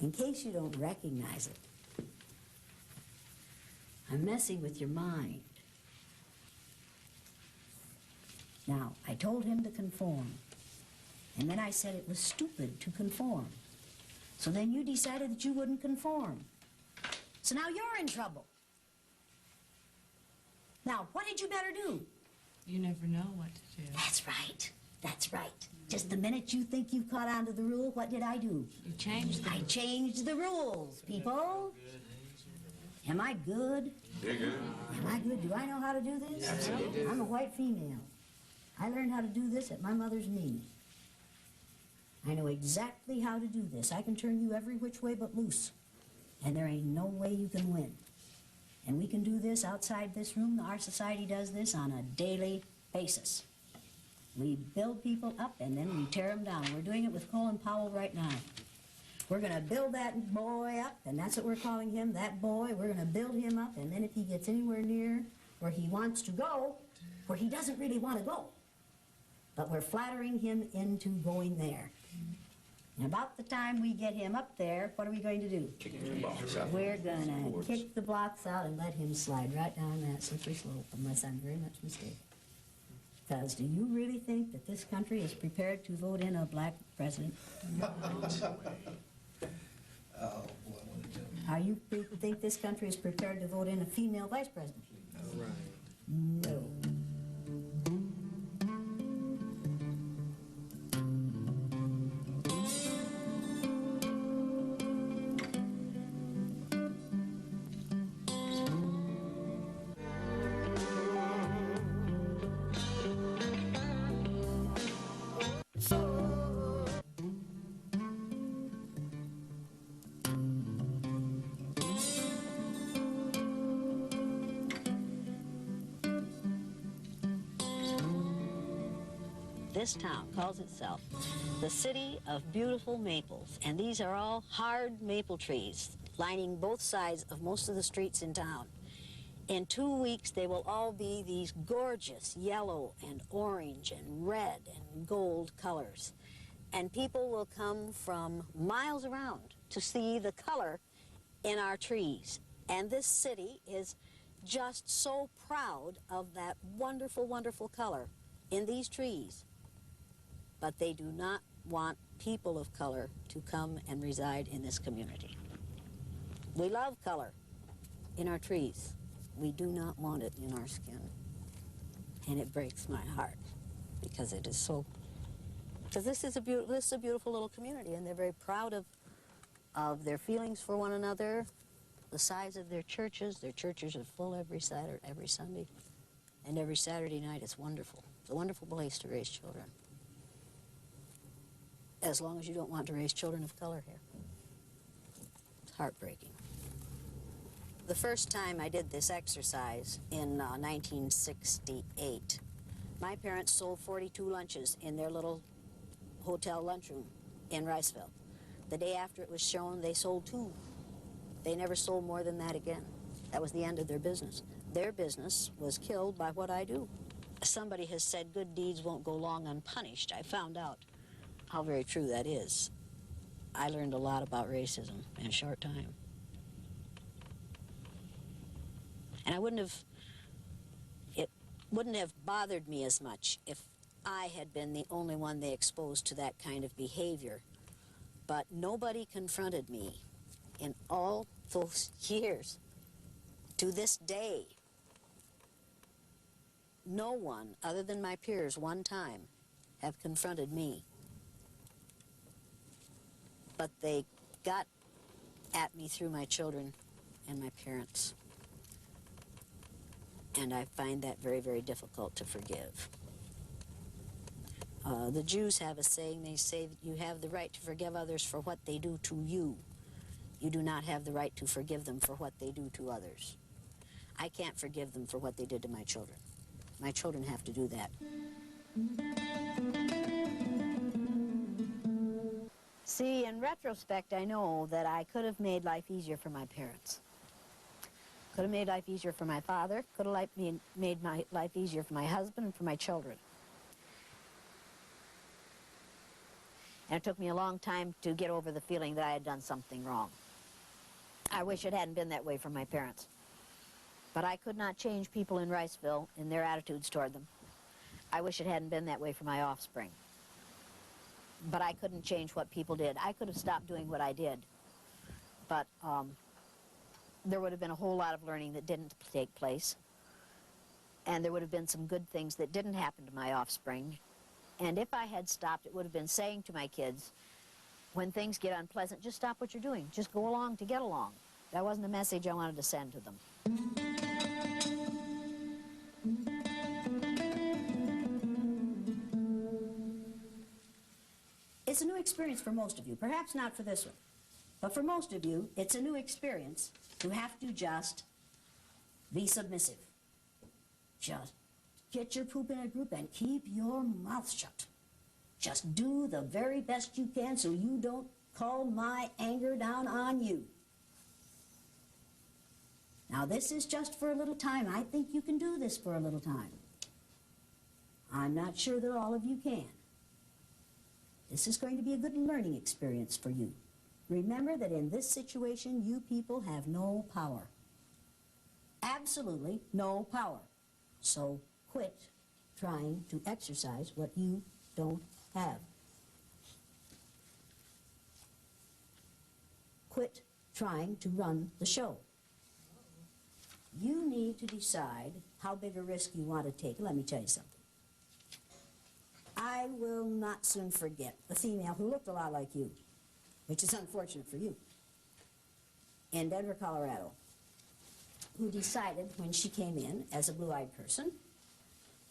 In case you don't recognize it, I'm messing with your mind. Now, I told him to conform, and then I said it was stupid to conform. So then you decided that you wouldn't conform. So now you're in trouble. Now, what had you better do? You never know what to do. That's right. That's right. Just the minute you think you've caught on to the rule, what did I do? You changed them. I changed the rules, people. Am I good? You're good. Am I good? Do I know how to do this? Absolutely. I'm a white female. I learned how to do this at my mother's knee. I know exactly how to do this. I can turn you every which way but loose. And there ain't no way you can win. And we can do this outside this room. Our society does this on a daily basis. We build people up and then we tear them down. We're doing it with Colin Powell right now. We're going to build that boy up, and that's what we're calling him, that boy. We're going to build him up, and then if he gets anywhere near where he wants to go, where he doesn't really want to go, but we're flattering him into going there. And about the time we get him up there, what are we going to do? Kick the blocks out. We're going to kick the blocks out and let him slide right down that slippery slope, unless I'm very much mistaken. Because do you really think that this country is prepared to vote in a black president? Are you think this country is prepared to vote in a female vice president? No. This town calls itself the City of Beautiful Maples, and these are all hard maple trees lining both sides of most of the streets in town. In 2 weeks, they will all be these gorgeous yellow and orange and red and gold colors. And people will come from miles around to see the color in our trees. And this city is just so proud of that wonderful, wonderful color in these trees. But they do not want people of color to come and reside in this community. We love color in our trees. We do not want it in our skin. And it breaks my heart because it is so, because this is a beautiful little community, and they're very proud of their feelings for one another, the size of their churches. Their churches are full every Sunday, and every Saturday night. It's wonderful. It's a wonderful place to raise children. As long as you don't want to raise children of color here. It's heartbreaking. The first time I did this exercise in 1968, my parents sold 42 lunches in their little hotel lunchroom in Riceville. The day after it was shown, they sold 2. They never sold more than that again. That was the end of their business. Their business was killed by what I do. Somebody has said good deeds won't go long unpunished. I found out how very true that is. I learned a lot about racism in a short time. And it wouldn't have bothered me as much if I had been the only one they exposed to that kind of behavior. But nobody confronted me in all those years. To this day, no one other than my peers one time have confronted me. But they got at me through my children and my parents. And I find that very, very difficult to forgive. The Jews have a saying. They say that you have the right to forgive others for what they do to you. You do not have the right to forgive them for what they do to others. I can't forgive them for what they did to my children. My children have to do that. See, in retrospect, I know that I could have made life easier for my parents. Could have made life easier for my father. Could have made my life easier for my husband and for my children. And it took me a long time to get over the feeling that I had done something wrong. I wish it hadn't been that way for my parents. But I could not change people in Riceville in their attitudes toward them. I wish it hadn't been that way for my offspring. But I couldn't change what people did. I could have stopped doing what I did. But there would have been a whole lot of learning that didn't take place. And there would have been some good things that didn't happen to my offspring. And if I had stopped, it would have been saying to my kids, when things get unpleasant, just stop what you're doing. Just go along to get along. That wasn't a message I wanted to send to them. It's a new experience for most of you. Perhaps not for this one. But for most of you, it's a new experience to have to just be submissive. Just get your poop in a group and keep your mouth shut. Just do the very best you can so you don't call my anger down on you. Now, this is just for a little time. I think you can do this for a little time. I'm not sure that all of you can. This is going to be a good learning experience for you. Remember that in this situation, you people have no power. Absolutely no power. So quit trying to exercise what you don't have. Quit trying to run the show. You need to decide how big a risk you want to take. Let me tell you something. I will not soon forget a female who looked a lot like you, which is unfortunate for you, in Denver, Colorado, who decided when she came in as a blue-eyed person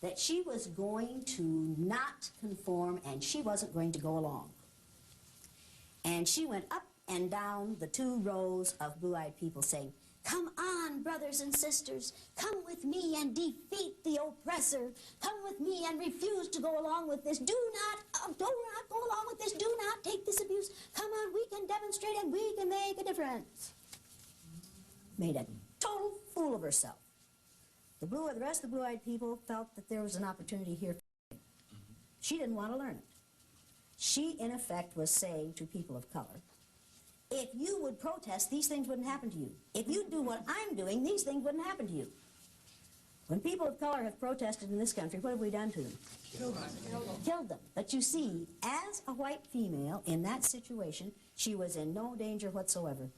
that she was going to not conform and she wasn't going to go along. And she went up and down the 2 rows of blue-eyed people saying, "Come on, brothers and sisters, come with me and defeat the oppressor. Come with me and refuse to go along with this. Do not go along with this. Do not take this abuse. Come on, we can demonstrate and we can make a difference." Made a total fool of herself. The rest of the blue-eyed people felt that there was an opportunity here. She didn't want to learn it. She, in effect, was saying to people of color, if you would protest, these things wouldn't happen to you. If you do what I'm doing, these things wouldn't happen to you. When people of color have protested in this country, what have we done to them? Killed them. But you see, as a white female in that situation, she was in no danger whatsoever.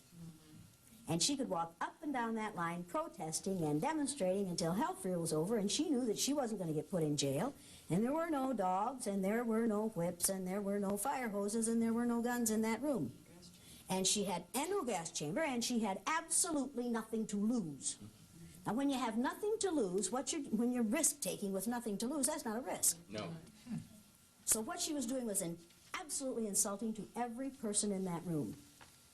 And she could walk up and down that line protesting and demonstrating until hell was over, and she knew that she wasn't going to get put in jail, and there were no dogs, and there were no whips, and there were no fire hoses, and there were no guns in that room. And she had no gas chamber, and she had absolutely nothing to lose. Now, when you have nothing to lose, when you're risk-taking with nothing to lose, that's not a risk. No. So what she was doing was absolutely insulting to every person in that room.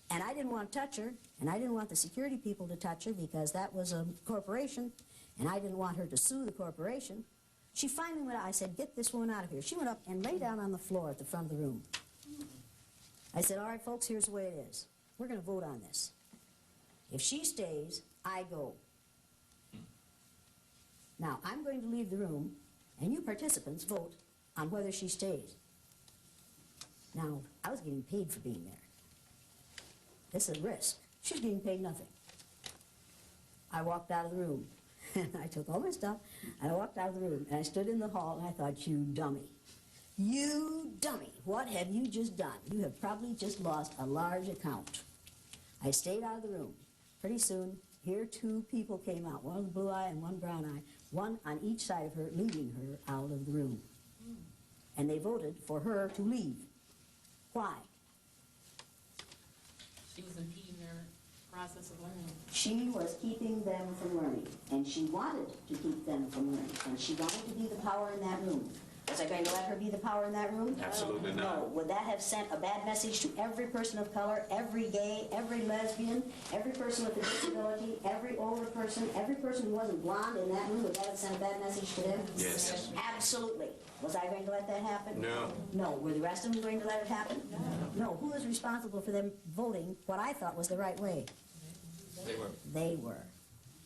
And I didn't want to touch her, and I didn't want the security people to touch her because that was a corporation, and I didn't want her to sue the corporation. She finally went out. I said, "Get this woman out of here." She went up and lay down on the floor at the front of the room. I said, "All right, folks, here's the way it is. We're going to vote on this. If she stays, I go. Now, I'm going to leave the room, and you participants vote on whether she stays." Now, I was getting paid for being there. This is a risk. She's getting paid nothing. I walked out of the room, and I took all my stuff, and I walked out of the room, and I stood in the hall, and I thought, "You dummy. You dummy, what have you just done? You have probably just lost a large account." I stayed out of the room. Pretty soon, here 2 people came out, one with a blue eye and one brown eye, one on each side of her, leading her out of the room. And they voted for her to leave. Why? She was impeding their process of learning. She was keeping them from learning, and she wanted to keep them from learning, and she wanted to be the power in that room. Was I going to let her be the power in that room? Absolutely not. No. Would that have sent a bad message to every person of color, every gay, every lesbian, every person with a disability, every older person, every person who wasn't blonde in that room? Would that have sent a bad message to them? Yes. Absolutely. Was I going to let that happen? No. No. Were the rest of them going to let it happen? No. Who was responsible for them voting what I thought was the right way? They were. They were.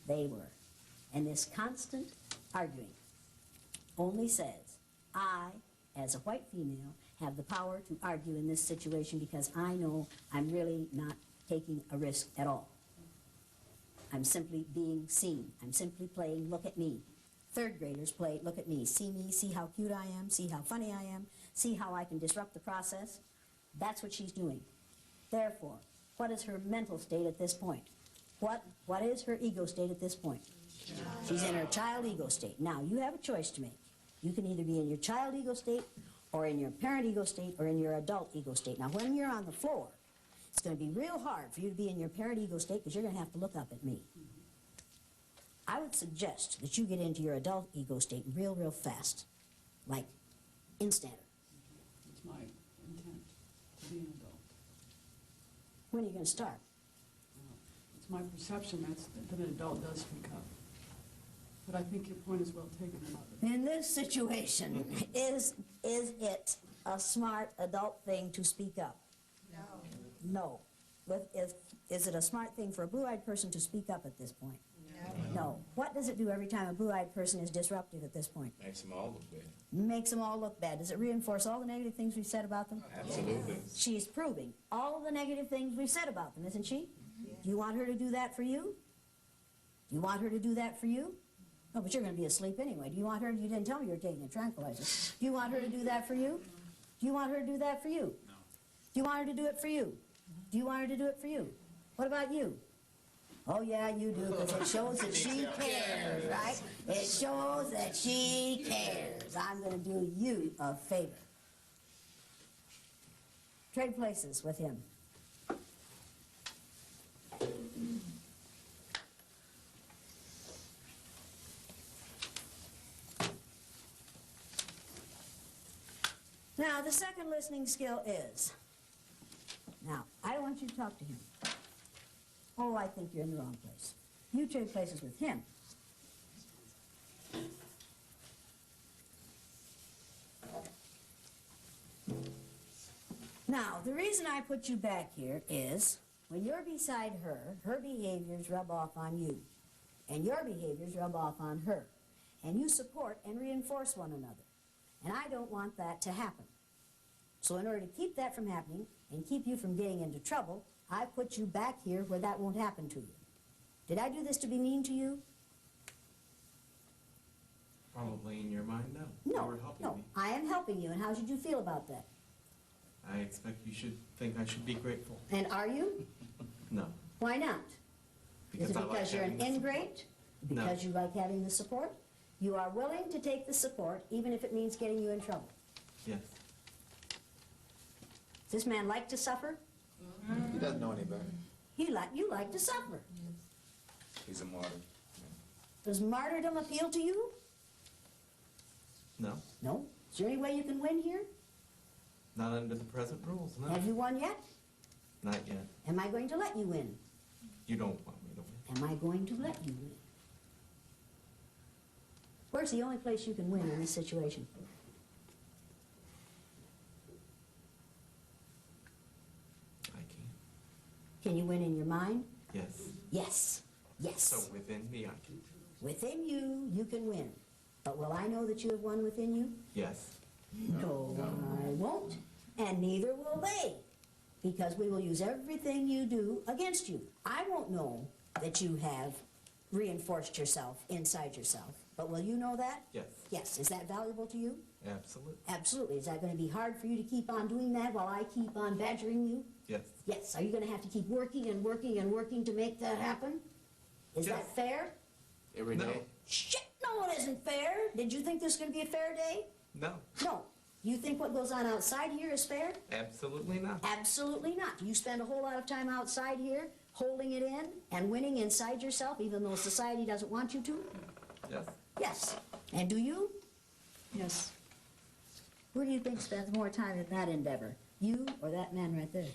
They were. And this constant arguing only says, I, as a white female, have the power to argue in this situation because I know I'm really not taking a risk at all. I'm simply being seen. I'm simply playing look at me. 3rd graders play look at me, see how cute I am, see how funny I am, see how I can disrupt the process. That's what she's doing. Therefore, what is her mental state at this point? What is her ego state at this point? She's in her child ego state. Now, you have a choice to make. You can either be in your child ego state, or in your parent ego state, or in your adult ego state. Now, when you're on the floor, It's going to be real hard for you to be in your parent ego state because you're going to have to look up at me. I would suggest that you get into your adult ego state real, real fast, like instanter. It's my intent to be an adult. When are you going to start? It's my perception that an adult does speak up. But I think your point is well taken, Mother. In this situation, is it a smart adult thing to speak up? No. But is it a smart thing for a blue-eyed person to speak up at this point? No. What does it do every time a blue-eyed person is disruptive at this point? Makes them all look bad. Makes them all look bad. Does it reinforce all the negative things we've said about them? Absolutely. She's proving all the negative things we've said about them, isn't she? Do you want her to do that for you? Do you want her to do that for you? No, but you're going to be asleep anyway. Do you want her, you didn't tell me you were taking a tranquilizer. Do you want her to do that for you? Do you want her to do that for you? No. Do you want her to do it for you? Do you want her to do it for you? What about you? Oh, yeah, you do, because it shows that she cares, right? It shows that she cares. I'm going to do you a favor. Trade places with him. Now, the second listening skill is, now, I want you to talk to him. Oh, I think you're in the wrong place. You trade places with him. Now, the reason I put you back here is, when you're beside her, her behaviors rub off on you, and your behaviors rub off on her, and you support and reinforce one another. And I don't want that to happen. So in order to keep that from happening and keep you from getting into trouble, I put you back here where that won't happen to you. Did I do this to be mean to you? Probably in your mind, no. No, You were helping no. me. I am helping you, and how should you feel about that? I expect you should think I should be grateful. And are you? No. Why not? Because Is it I like because you're an having the ingrate? Because you like having the support? You are willing to take the support, even if it means getting you in trouble. Yes. Does this man like to suffer? He doesn't know any better. You like to suffer. He's a martyr. Does martyrdom appeal to you? No. No? Is there any way you can win here? Not under the present rules, no. Have you won yet? Not yet. Am I going to let you win? You don't want me to win. Am I going to let you win? Where's the only place you can win in this situation? I can. Can you win in your mind? Yes. Yes. Yes. So within me, I can. Within you, you can win. But will I know that you have won within you? Yes. No, I won't. And neither will they. Because we will use everything you do against you. I won't know that you have reinforced yourself inside yourself. But will you know that? Yes. Yes. Is that valuable to you? Absolutely. Absolutely. Is that going to be hard for you to keep on doing that while I keep on badgering you? Yes. Yes. Are you going to have to keep working and working and working to make that happen? Is Yes. that fair? Every day. Shit, no, it isn't fair. Did you think this was going to be a fair day? No. No. You think what goes on outside here is fair? Absolutely not. Absolutely not. You spend a whole lot of time outside here holding it in and winning inside yourself even though society doesn't want you to? Yes. Yes. And do you? Yes. Where do you think spends more time in that endeavor? You or that man right there?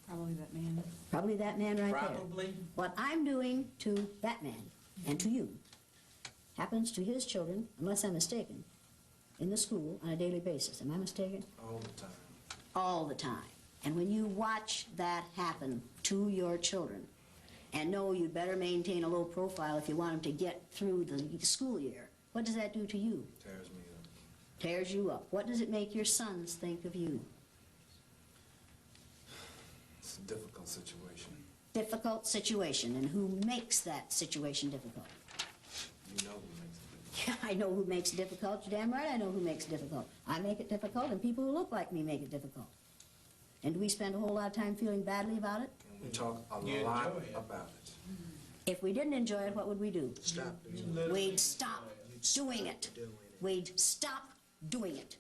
Probably that man. Probably that man right there. Probably. What I'm doing to that man and to you happens to his children, unless I'm mistaken, in the school on a daily basis. Am I mistaken? All the time. All the time. And when you watch that happen to your children, and know you better maintain a low profile if you want them to get through the school year, what does that do to you? Tears me up. Tears you up. What does it make your sons think of you? It's a difficult situation. Difficult situation. And who makes that situation difficult? You know who makes it difficult. Yeah, I know who makes it difficult. You're damn right I know who makes it difficult. I make it difficult, and people who look like me make it difficult. And do we spend a whole lot of time feeling badly about it? We talk a lot about it. If we didn't enjoy it, what would we do? Stop. We'd stop doing it. We'd stop doing it.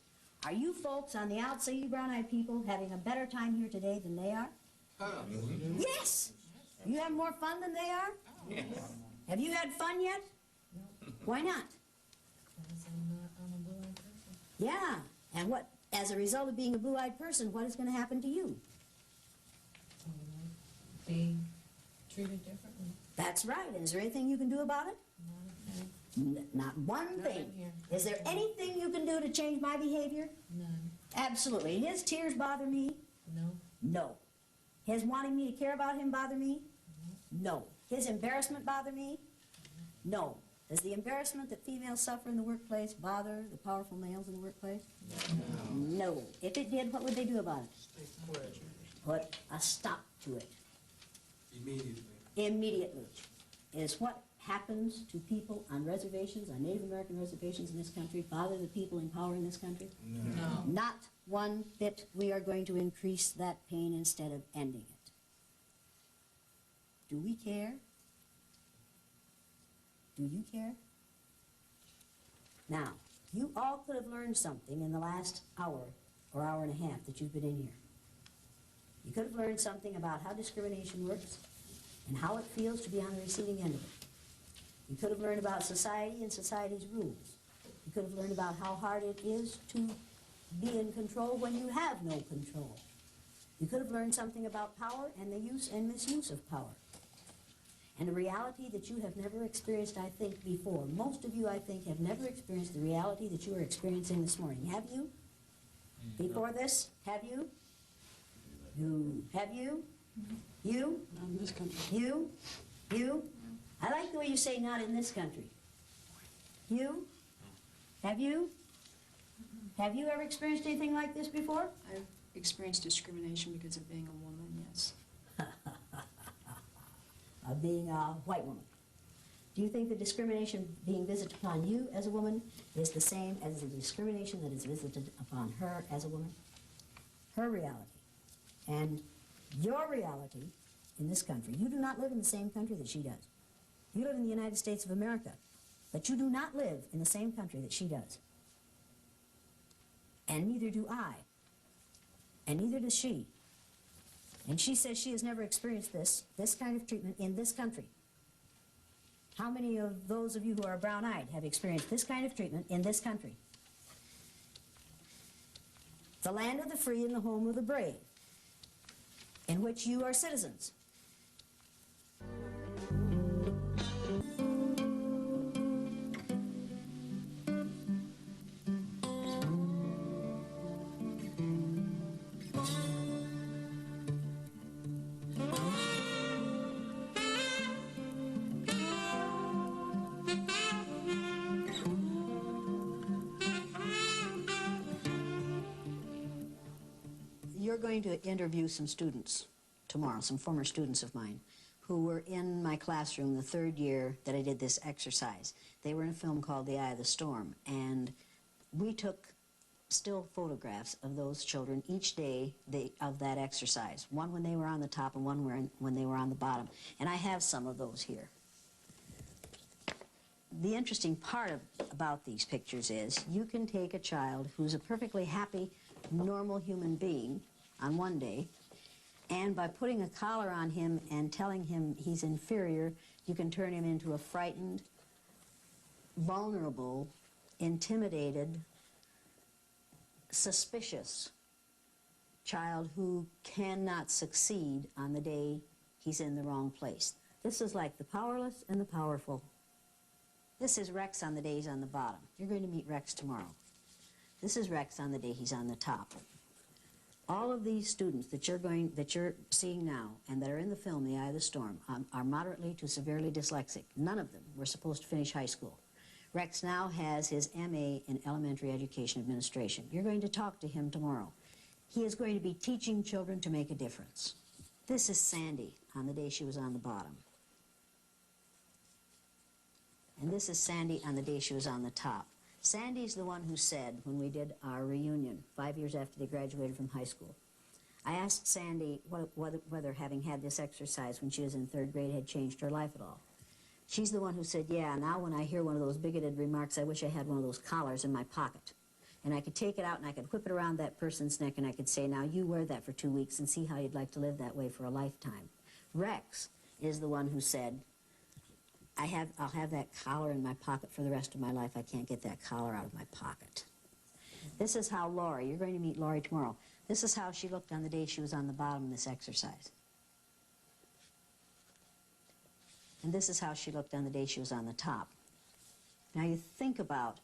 Are you folks on the outside, you brown-eyed people, having a better time here today than they are? Yes! You have more fun than they are? Have you had fun yet? Why not? Yeah, and what, as a result of being a blue-eyed person, what is going to happen to you? Being treated differently. That's right. And is there anything you can do about it? Not one thing. Is there anything you can do to change my behavior? None. Absolutely. His tears bother me? No. No. His wanting me to care about him bother me? No. His embarrassment bother me? No. Does the embarrassment that females suffer in the workplace bother the powerful males in the workplace? No. If it did, what would they do about it? Put a stop to it. Immediately. Immediately. Is what happens to people on reservations, on Native American reservations in this country, bother the people in power in this country? No. Not one bit. We are going to increase that pain instead of ending it. Do we care? Do you care? Now, you all could have learned something in the last hour or hour and a half that you've been in here. You could have learned something about how discrimination works and how it feels to be on the receiving end of it. You could have learned about society and society's rules. You could have learned about how hard it is to be in control when you have no control. You could have learned something about power and the use and misuse of power. And a reality that you have never experienced, I think, before. Most of you, I think, have never experienced the reality that you are experiencing this morning. Have you? Before this? Have you? You. Have you? You? Not in this country. You? You? I like the way you say not in this country. You? Have you? Have you ever experienced anything like this before? I've experienced discrimination because of being a woman, yes. Of being a white woman. Do you think the discrimination being visited upon you as a woman is the same as the discrimination that is visited upon her as a woman? Her reality. And your reality in this country. You do not live in the same country that she does. You live in the United States of America, but you do not live in the same country that she does. And neither do I. And neither does she. And she says she has never experienced this kind of treatment in this country. How many of those of you who are brown-eyed have experienced this kind of treatment in this country? The land of the free and the home of the brave, in which you are citizens. You're going to interview some students tomorrow, some former students of mine, who were in my classroom the third year that I did this exercise. They were in a film called The Eye of the Storm, and we took still photographs of those children each day of that exercise, one when they were on the top and one when they were on the bottom. And I have some of those here. The interesting part about these pictures is you can take a child who's a perfectly happy, normal human being on one day, and by putting a collar on him and telling him he's inferior, you can turn him into a frightened, vulnerable, intimidated, suspicious child who cannot succeed on the day he's in the wrong place. This is like the powerless and the powerful. This is Rex on the day he's on the bottom. You're going to meet Rex tomorrow. This is Rex on the day he's on the top. All of these students that you're seeing now and that are in the film The Eye of the Storm are moderately to severely dyslexic. None of them were supposed to finish high school. Rex now has his MA in Elementary Education Administration. You're going to talk to him tomorrow. He is going to be teaching children to make a difference. This is Sandy on the day she was on the bottom. And this is Sandy on the day she was on the top. Sandy's the one who said, when we did our reunion 5 years after they graduated from high school, I asked Sandy whether having had this exercise when she was in third grade had changed her life at all. She's the one who said, yeah, now when I hear one of those bigoted remarks, I wish I had one of those collars in my pocket. and I could take it out and I could whip it around that person's neck and I could say, now you wear that for 2 weeks and see how you'd like to live that way for a lifetime. Rex is the one who said, I'll have that collar in my pocket for the rest of my life. I can't get that collar out of my pocket. This is how Lori, you're going to meet Lori tomorrow. This is how she looked on the day she was on the bottom in this exercise. And this is how she looked on the day she was on the top. Now you think about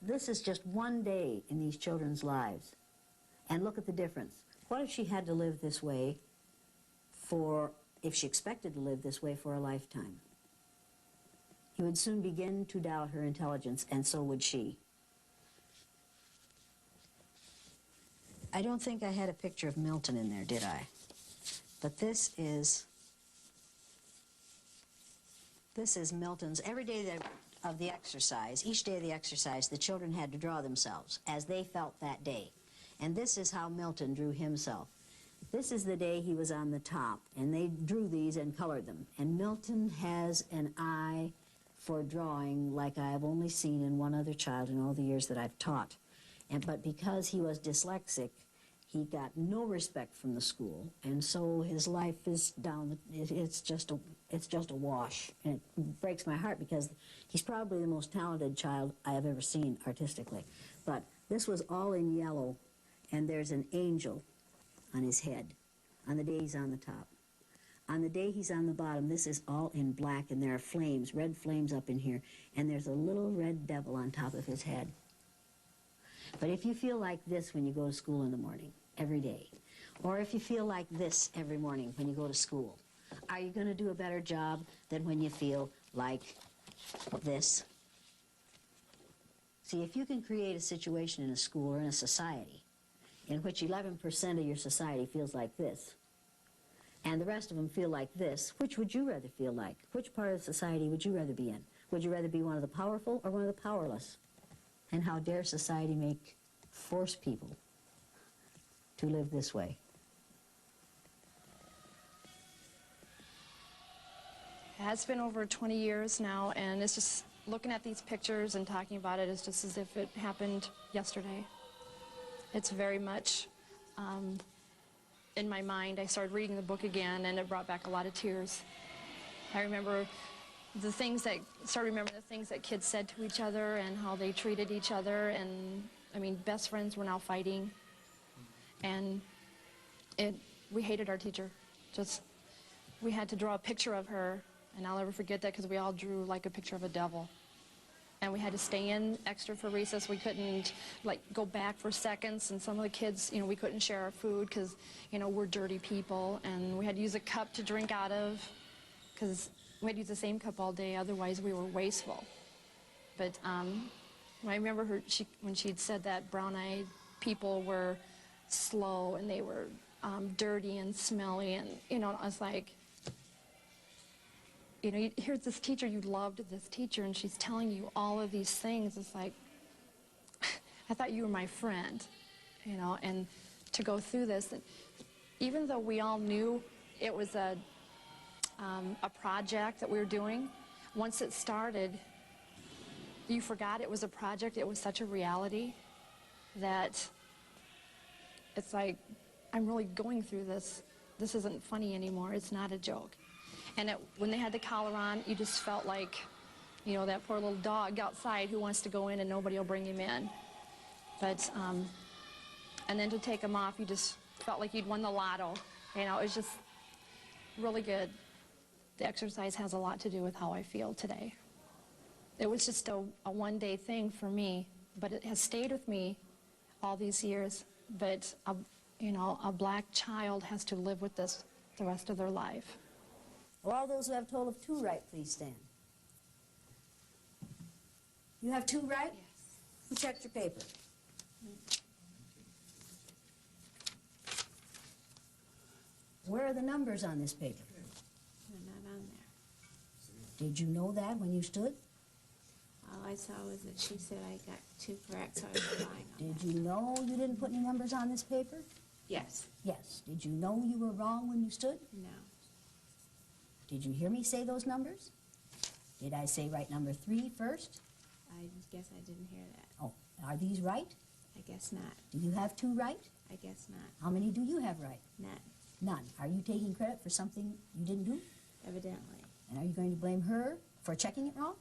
this is just one day in these children's lives. And look at the difference. What if she had to live this way if she expected to live this way for a lifetime? He would soon begin to doubt her intelligence, and so would she. I don't think I had a picture of Milton in there, did I? But this is Milton's. Every day of the exercise, each day of the exercise, the children had to draw themselves as they felt that day. And this is how Milton drew himself. This is the day he was on the top, and they drew these and colored them. And Milton has an eye for drawing like I have only seen in one other child in all the years that I've taught. But because he was dyslexic, he got no respect from the school, and so his life is down. It's just a wash, and it breaks my heart because he's probably the most talented child I have ever seen artistically. But this was all in yellow, and there's an angel on his head on the day he's on the top. On the day he's on the bottom, this is all in black, and there are flames, red flames up in here, and there's a little red devil on top of his head. But if you feel like this when you go to school in the morning, every day, or if you feel like this every morning when you go to school, are you going to do a better job than when you feel like this? See, if you can create a situation in a school or in a society in which 11% of your society feels like this, and the rest of them feel like this, which would you rather feel like? Which part of society would you rather be in? Would you rather be one of the powerful or one of the powerless? And how dare society force people to live this way? It's been over 20 years now, and it's just looking at these pictures and talking about it is just as if it happened yesterday. It's very much in my mind. I started reading the book again, and it brought back a lot of tears. I remember the things that kids said to each other and how they treated each other, and I mean, best friends were now fighting, and we hated our teacher. We had to draw a picture of her, and I'll never forget that because we all drew like a picture of a devil. And we had to stay in extra for recess. We couldn't go back for seconds, and some of the kids, we couldn't share our food because, we're dirty people, and we had to use a cup to drink out of because we had to use the same cup all day, otherwise we were wasteful. But I remember when she'd said that brown-eyed people were slow and they were dirty and smelly, and I was like, here's this teacher, you loved this teacher, and she's telling you all of these things. It's like, I thought you were my friend, and to go through this, even though we all knew it was a project that we were doing, once it started, you forgot it was a project. It was such a reality that it's like, I'm really going through this. This isn't funny anymore. It's not a joke. And when they had the collar on, you just felt like, that poor little dog outside who wants to go in and nobody will bring him in. But, and then to take them off, you just felt like you'd won the lotto. It was just really good. The exercise has a lot to do with how I feel today. It was just a one-day thing for me, but it has stayed with me all these years. But, a black child has to live with this the rest of their life. Will all those who have total of 2 right, please stand? You have 2 right? Yes. Who checked your paper? Where are the numbers on this paper? They're not on there. Did you know that when you stood? All I saw was that she said I got 2 correct, so I was relying on that. Did you know you didn't put any numbers on this paper? Yes. Yes. Did you know you were wrong when you stood? No. Did you hear me say those numbers? Did I say right number 3 first? I guess I didn't hear that. Oh, are these right? I guess not. Do you have 2 right? I guess not. How many do you have right? None. None. Are you taking credit for something you didn't do? Evidently. And are you going to blame her for checking it wrong?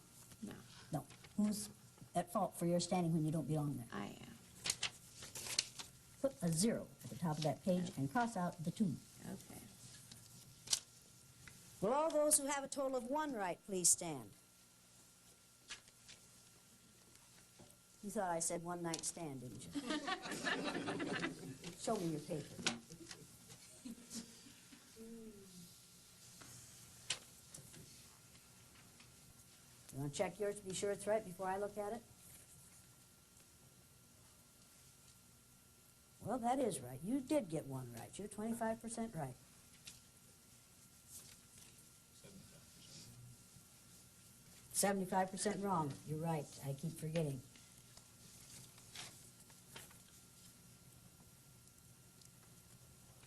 No. No. Who's at fault for your standing when you don't belong there? I am. Put a 0 at the top of that page and cross out the 2. Okay. Will all those who have a total of 1 right please stand? You thought I said one night stand, didn't you? Show me your paper. You want to check yours to be sure it's right before I look at it? Well, that is right. You did get 1 right. You're 25% right. 75% wrong. You're right. I keep forgetting.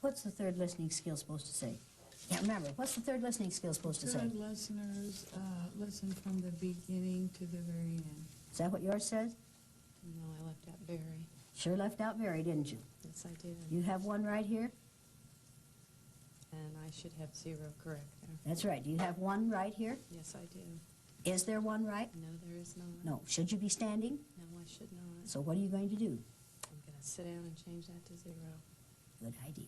What's the third listening skill supposed to say? Can't remember. What's the third listening skill supposed to say? Good listeners listen from the beginning to the very end. Is that what yours says? No, I left out very. Sure left out very, didn't you? Yes, I did. You have 1 right here? And I should have 0 correct there. That's right. Do you have 1 right here? Yes, I do. Is there 1 right? No, there is not. No. Should you be standing? No, I should not. So what are you going to do? I'm going to sit down and change that to 0. Good idea.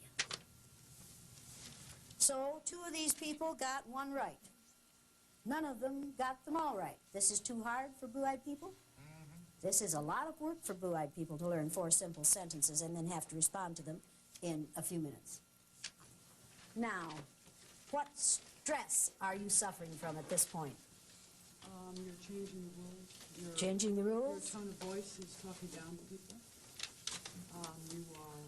So 2 of these people got 1 right. None of them got them all right. This is too hard for blue-eyed people? This is a lot of work for blue-eyed people to learn 4 simple sentences and then have to respond to them in a few minutes. Now, what stress are you suffering from at this point? You're changing the rules. Changing the rules? Your tone of voice is talking down to people. You are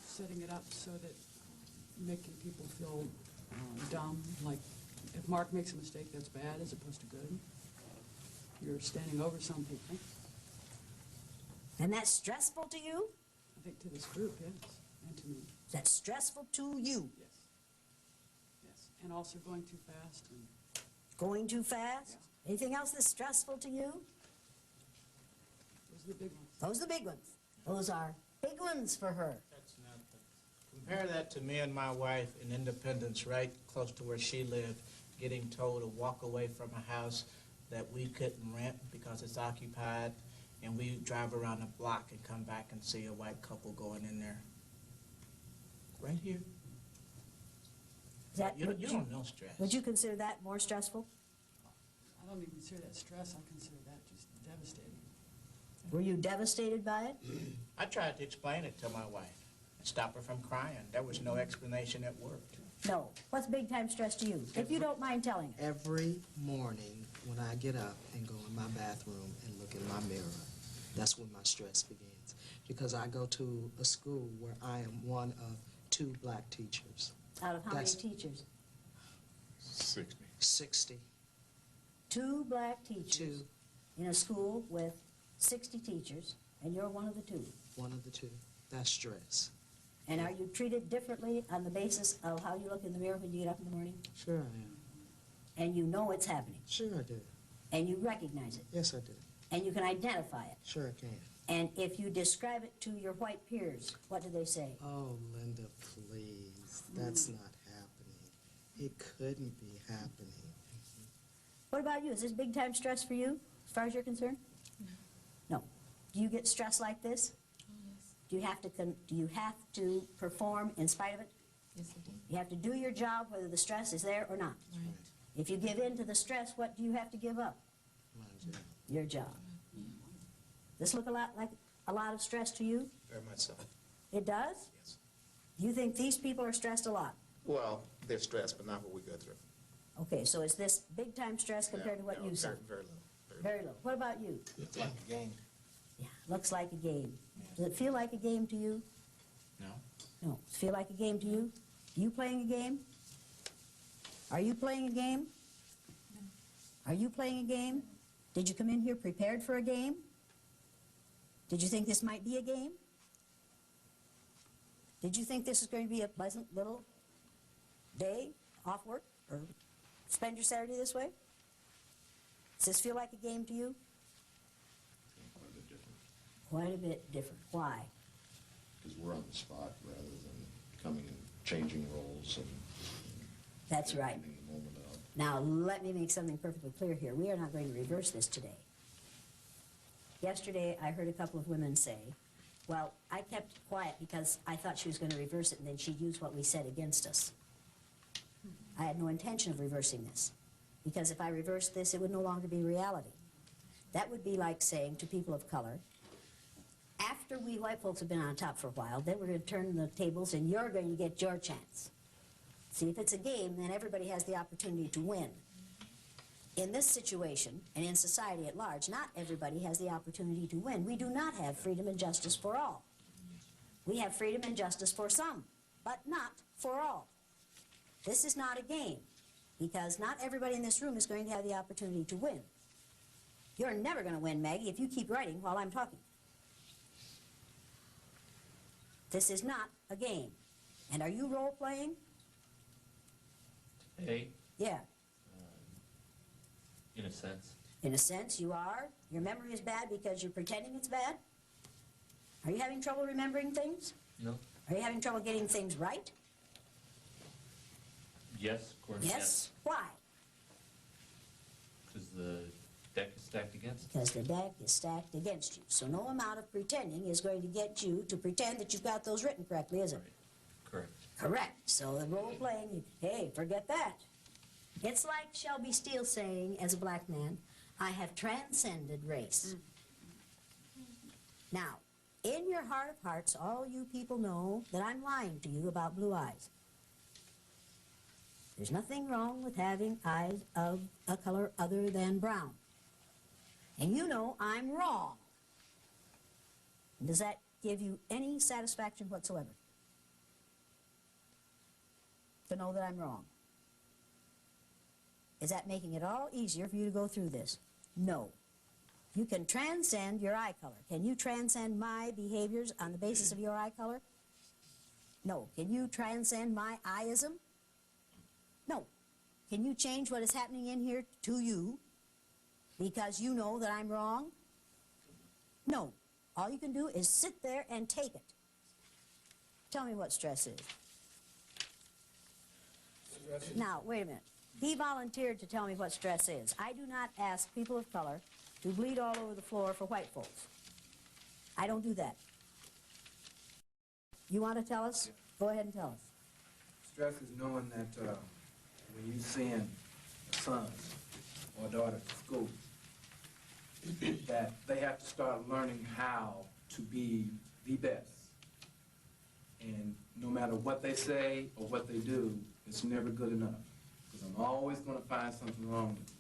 setting it up so that making people feel dumb, like if Mark makes a mistake, that's bad as opposed to good. You're standing over some people. And that's stressful to you? I think to this group, yes, and to me. Is that stressful to you? Yes. Yes, and also going too fast. And going too fast? Yeah. Anything else that's stressful to you? Those are the big ones. Those are the big ones. Those are big ones for her. That's nothing. Compare that to me and my wife in Independence, right close to where she lived, getting told to walk away from a house that we couldn't rent because it's occupied, and we drive around the block and come back and see a white couple going in there. Right here. You don't know stress. Would you consider that more stressful? I don't even consider that stress. I consider that just devastating. Were you devastated by it? I tried to explain it to my wife and stop her from crying. There was no explanation that worked. No. What's big time stress to you? If you don't mind telling us. Every morning when I get up and go in my bathroom and look in my mirror, that's when my stress begins. Because I go to a school where I am one of 2 black teachers. Out of how many teachers? 60. 2 black teachers 2. in a school with 60 teachers, and you're one of the 2. One of the 2. That's stress. And are you treated differently on the basis of how you look in the mirror when you get up in the morning? Sure I am. And you know it's happening? Sure I do. And you recognize it? Yes, I do. And you can identify it? Sure I can. And if you describe it to your white peers, what do they say? Oh, Linda, please. That's not happening. It couldn't be happening. What about you? Is this big time stress for you, as far as you're concerned? No. Do you get stressed like this? Do you have to perform in spite of it? Yes, I do. You have to do your job whether the stress is there or not. Right. If you give in to the stress, what do you have to give up? My job. Your job. This look a lot like a lot of stress to you? Very much so. It does? Yes. You think these people are stressed a lot? Well, they're stressed, but not what we go through. Okay, so is this big time stress compared to what you said? Very low. Very low. What about you? It's like a game. Yeah, looks like a game. Does it feel like a game to you? No. No. Does it feel like a game to you? You playing a game? Are you playing a game? Are you playing a game? Did you come in here prepared for a game? Did you think this might be a game? Did you think this is going to be a pleasant little day off work or spend your Saturday this way? Does this feel like a game to you? quite a bit different. Why? Because we're on the spot rather than coming and changing roles and That's right. getting the moment out. Now, let me make something perfectly clear here. We are not going to reverse this today. Yesterday, I heard a couple of women say, well, I kept quiet because I thought she was going to reverse it and then she'd use what we said against us. I had no intention of reversing this, because if I reversed this, it would no longer be reality. That would be like saying to people of color, after we white folks have been on top for a while, then we're going to turn the tables and you're going to get your chance. See, if it's a game, then everybody has the opportunity to win. In this situation, and in society at large, not everybody has the opportunity to win. We do not have freedom and justice for all. We have freedom and justice for some, but not for all. This is not a game, because not everybody in this room is going to have the opportunity to win. You're never going to win, Maggie, if you keep writing while I'm talking. This is not a game. And are you role-playing? Hey, Yeah. in a sense. In a sense, you are. Your memory is bad because you're pretending it's bad? Are you having trouble remembering things? No. Are you having trouble getting things right? Yes, of course. Yes? Why? Because the deck is stacked against us. Because the deck is stacked against you. So no amount of pretending is going to get you to pretend that you've got those written correctly, is it? Correct. Correct. So the role-playing, hey, forget that. It's like Shelby Steele saying, as a black man, I have transcended race. Now, in your heart of hearts, all you people know that I'm lying to you about blue eyes. There's nothing wrong with having eyes of a color other than brown. And you know I'm wrong. Does that give you any satisfaction whatsoever? To know that I'm wrong? Is that making it all easier for you to go through this? No. You can transcend your eye color. Can you transcend my behaviors on the basis of your eye color? No. Can you transcend my I-ism? No. Can you change what is happening in here to you because you know that I'm wrong? No. All you can do is sit there and take it. Tell me what stress is. Now, wait a minute. He volunteered to tell me what stress is. I do not ask people of color to bleed all over the floor for white folks. I don't do that. You want to tell us? Go ahead and tell us. Stress is knowing that when you send a son or a daughter to school, that they have to start learning how to be the best. And no matter what they say or what they do, it's never good enough. Because I'm always going to find something wrong with you.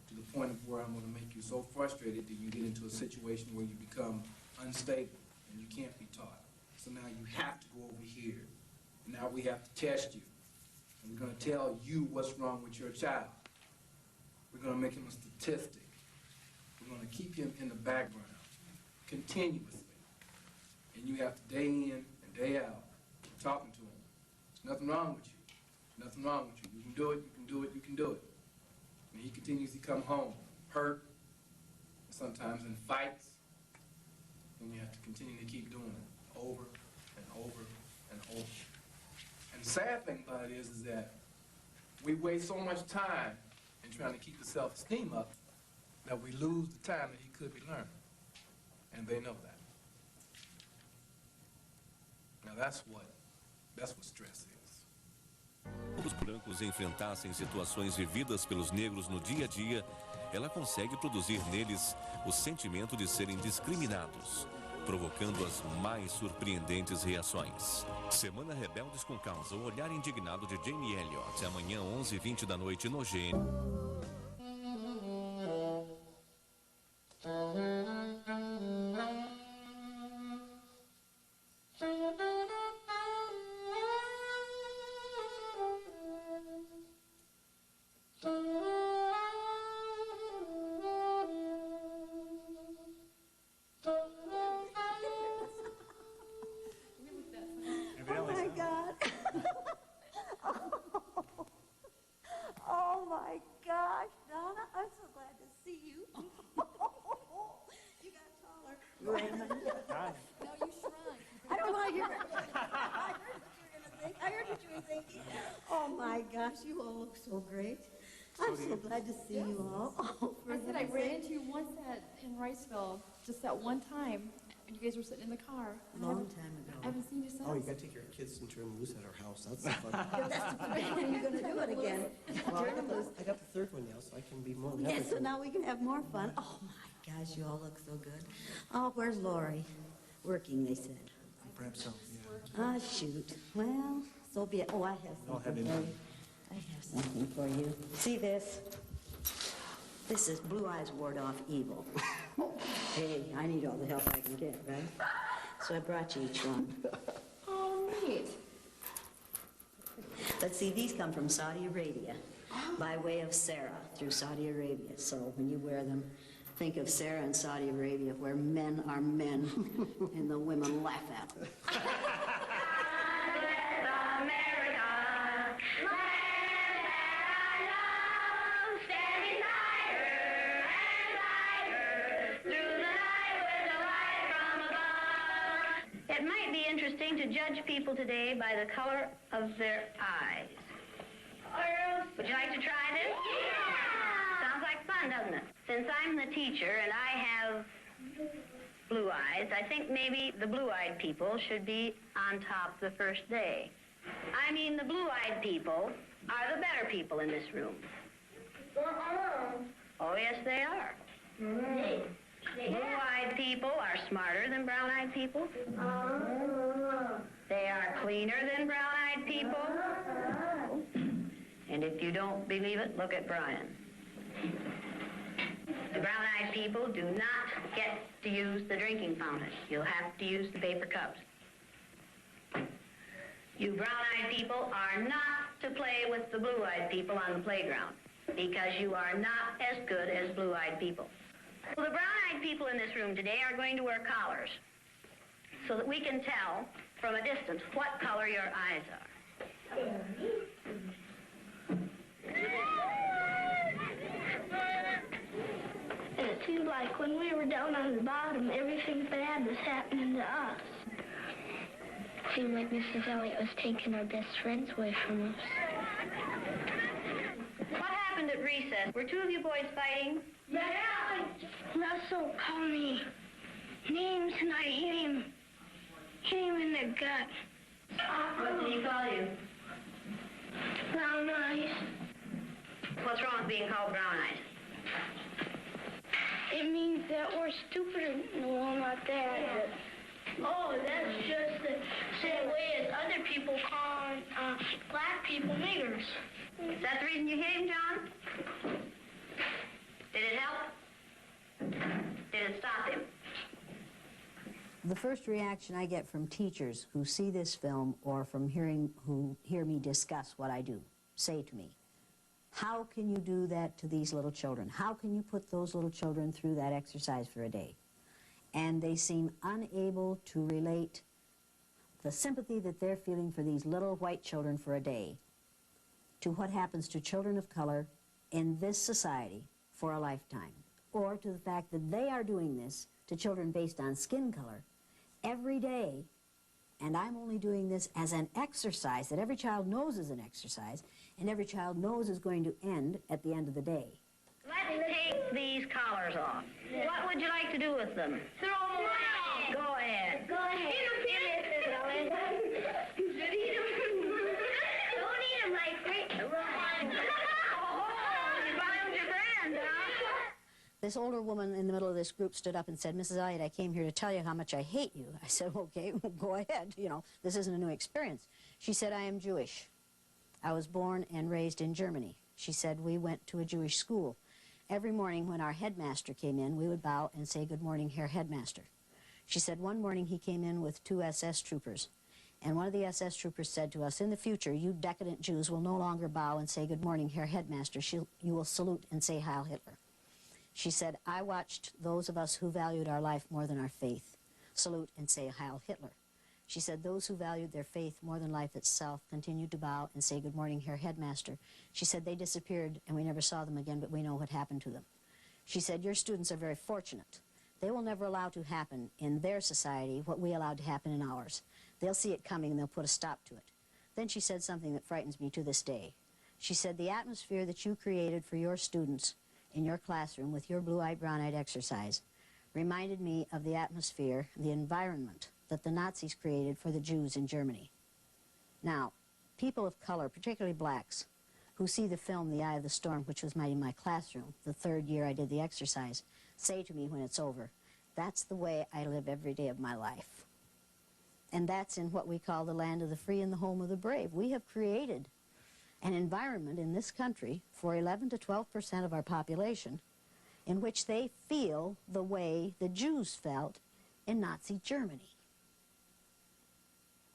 To the point of where I'm going to make you so frustrated that you get into a situation where you become unstable and you can't be taught. So now you have to go over here. Now we have to test you. And we're going to tell you what's wrong with your child. We're going to make him a statistic. We're going to keep him in the background continuously. And you have to day in and day out keep talking to him. There's nothing wrong with you. Nothing wrong with you. You can do it, you can do it, you can do it. And he continues to come home hurt, sometimes in fights, and you have to continue to keep doing it over and over and over. And the sad thing about it is that we waste so much time in trying to keep the self-esteem up that we lose the time that he could be learning. And they know that. Now that's what stress is. Quando os brancos enfrentassem situações vividas pelos negros no dia a dia, ela consegue produzir neles o sentimento de serem discriminados, provocando as mais surpreendentes reações. Semana Rebeldes com Causa, o olhar indignado de Jane Elliott, amanhã 11h20 da noite no GN. Raymond. Hi. No, you shrunk. I don't like it. I heard what you were thinking. Oh my gosh, you all look so great. I'm so glad to see you all. Oh, I said I ran into you once in Riceville, just that one time. You guys were sitting in the car. Long time ago. I haven't seen you since. Oh, you gotta take your kids and turn them loose at our house. That's fun. You're going to do it again. Well, I got the third one now, so I can be more Yes, so now we can have more fun. Oh my gosh, you all look so good. Oh, where's Lori? Working, they said. Perhaps so, yeah. Ah, shoot. Well, so be it. Oh, I have I'll have something him. for you. I have something for you. See this? This is Blue Eyes Ward Off Evil. Hey, I need all the help I can get, right? So I brought you each one. Oh, neat. Let's see, these come from Saudi Arabia by way of Sarah through Saudi Arabia. So when you wear them, think of Sarah in Saudi Arabia where men are men and the women laugh at them. It might be interesting to judge people today by the color of their eyes. Would you like to try this? Yeah! Sounds like fun, doesn't it? Since I'm the teacher and I have blue eyes, I think maybe the blue-eyed people should be on top the first day. I mean, the blue-eyed people are the better people in this room. Oh, yes, they are. Blue-eyed people are smarter than brown-eyed people. They are cleaner than brown-eyed people. And if you don't believe it, look at Brian. The brown-eyed people do not get to use the drinking fountain. You'll have to use the paper cups. You brown-eyed people are not to play with the blue-eyed people on the playground because you are not as good as blue-eyed people. Well, the brown-eyed people in this room today are going to wear collars so that we can tell from a distance what color your eyes are. And it seemed like when we were down on the bottom, everything bad was happening to us. It seemed like Mrs. Elliott was taking our best friends away from us. What happened at recess? Were two of you boys fighting? Yeah! Russell called me names and I hit him in the gut. What did he call you? Brown eyes. What's wrong with being called brown eyes? It means that we're stupider. No, not that. Oh, that's just the same way as other people call black people niggers. Is that the reason you hit him, John? Did it help? Did it stop him? The first reaction I get from teachers who see this film or from who hear me discuss what I do say to me, how can you do that to these little children? How can you put those little children through that exercise for a day? And they seem unable to relate the sympathy that they're feeling for these little white children for a day to what happens to children of color in this society for a lifetime, or to the fact that they are doing this to children based on skin color every day, and I'm only doing this as an exercise that every child knows is an exercise, and every child knows is going to end at the end of the day. Let's take these collars off. What would you like to do with them? Throw them away. Go ahead. Go ahead. Don't eat them like great. This older woman in the middle of this group stood up and said, Mrs. Elliott, I came here to tell you how much I hate you. I said, okay, go ahead. You know, this isn't a new experience. She said, I am Jewish. I was born and raised in Germany. She said, we went to a Jewish school. Every morning when our headmaster came in, we would bow and say, good morning, Herr Headmaster. She said, one morning he came in with 2 SS troopers. And one of the SS troopers said to us, in the future, you decadent Jews will no longer bow and say, good morning, Herr Headmaster. You will salute and say, Heil Hitler. She said, I watched those of us who valued our life more than our faith salute and say, Heil Hitler. She said, those who valued their faith more than life itself continued to bow and say, good morning, Herr Headmaster. She said, they disappeared and we never saw them again, but we know what happened to them. She said, your students are very fortunate They will never allow to happen in their society what we allowed to happen in ours. They'll see it coming and they'll put a stop to it. Then she said something that frightens me to this day. She said, the atmosphere that you created for your students in your classroom with your blue-eyed, brown-eyed exercise reminded me of the atmosphere, the environment that the Nazis created for the Jews in Germany. Now, people of color, particularly blacks, who see the film The Eye of the Storm, which was in my classroom, the 3rd year I did the exercise, say to me when it's over, that's the way I live every day of my life. And that's in what we call the land of the free and the home of the brave. We have created an environment in this country for 11 to 12% of our population in which they feel the way the Jews felt in Nazi Germany.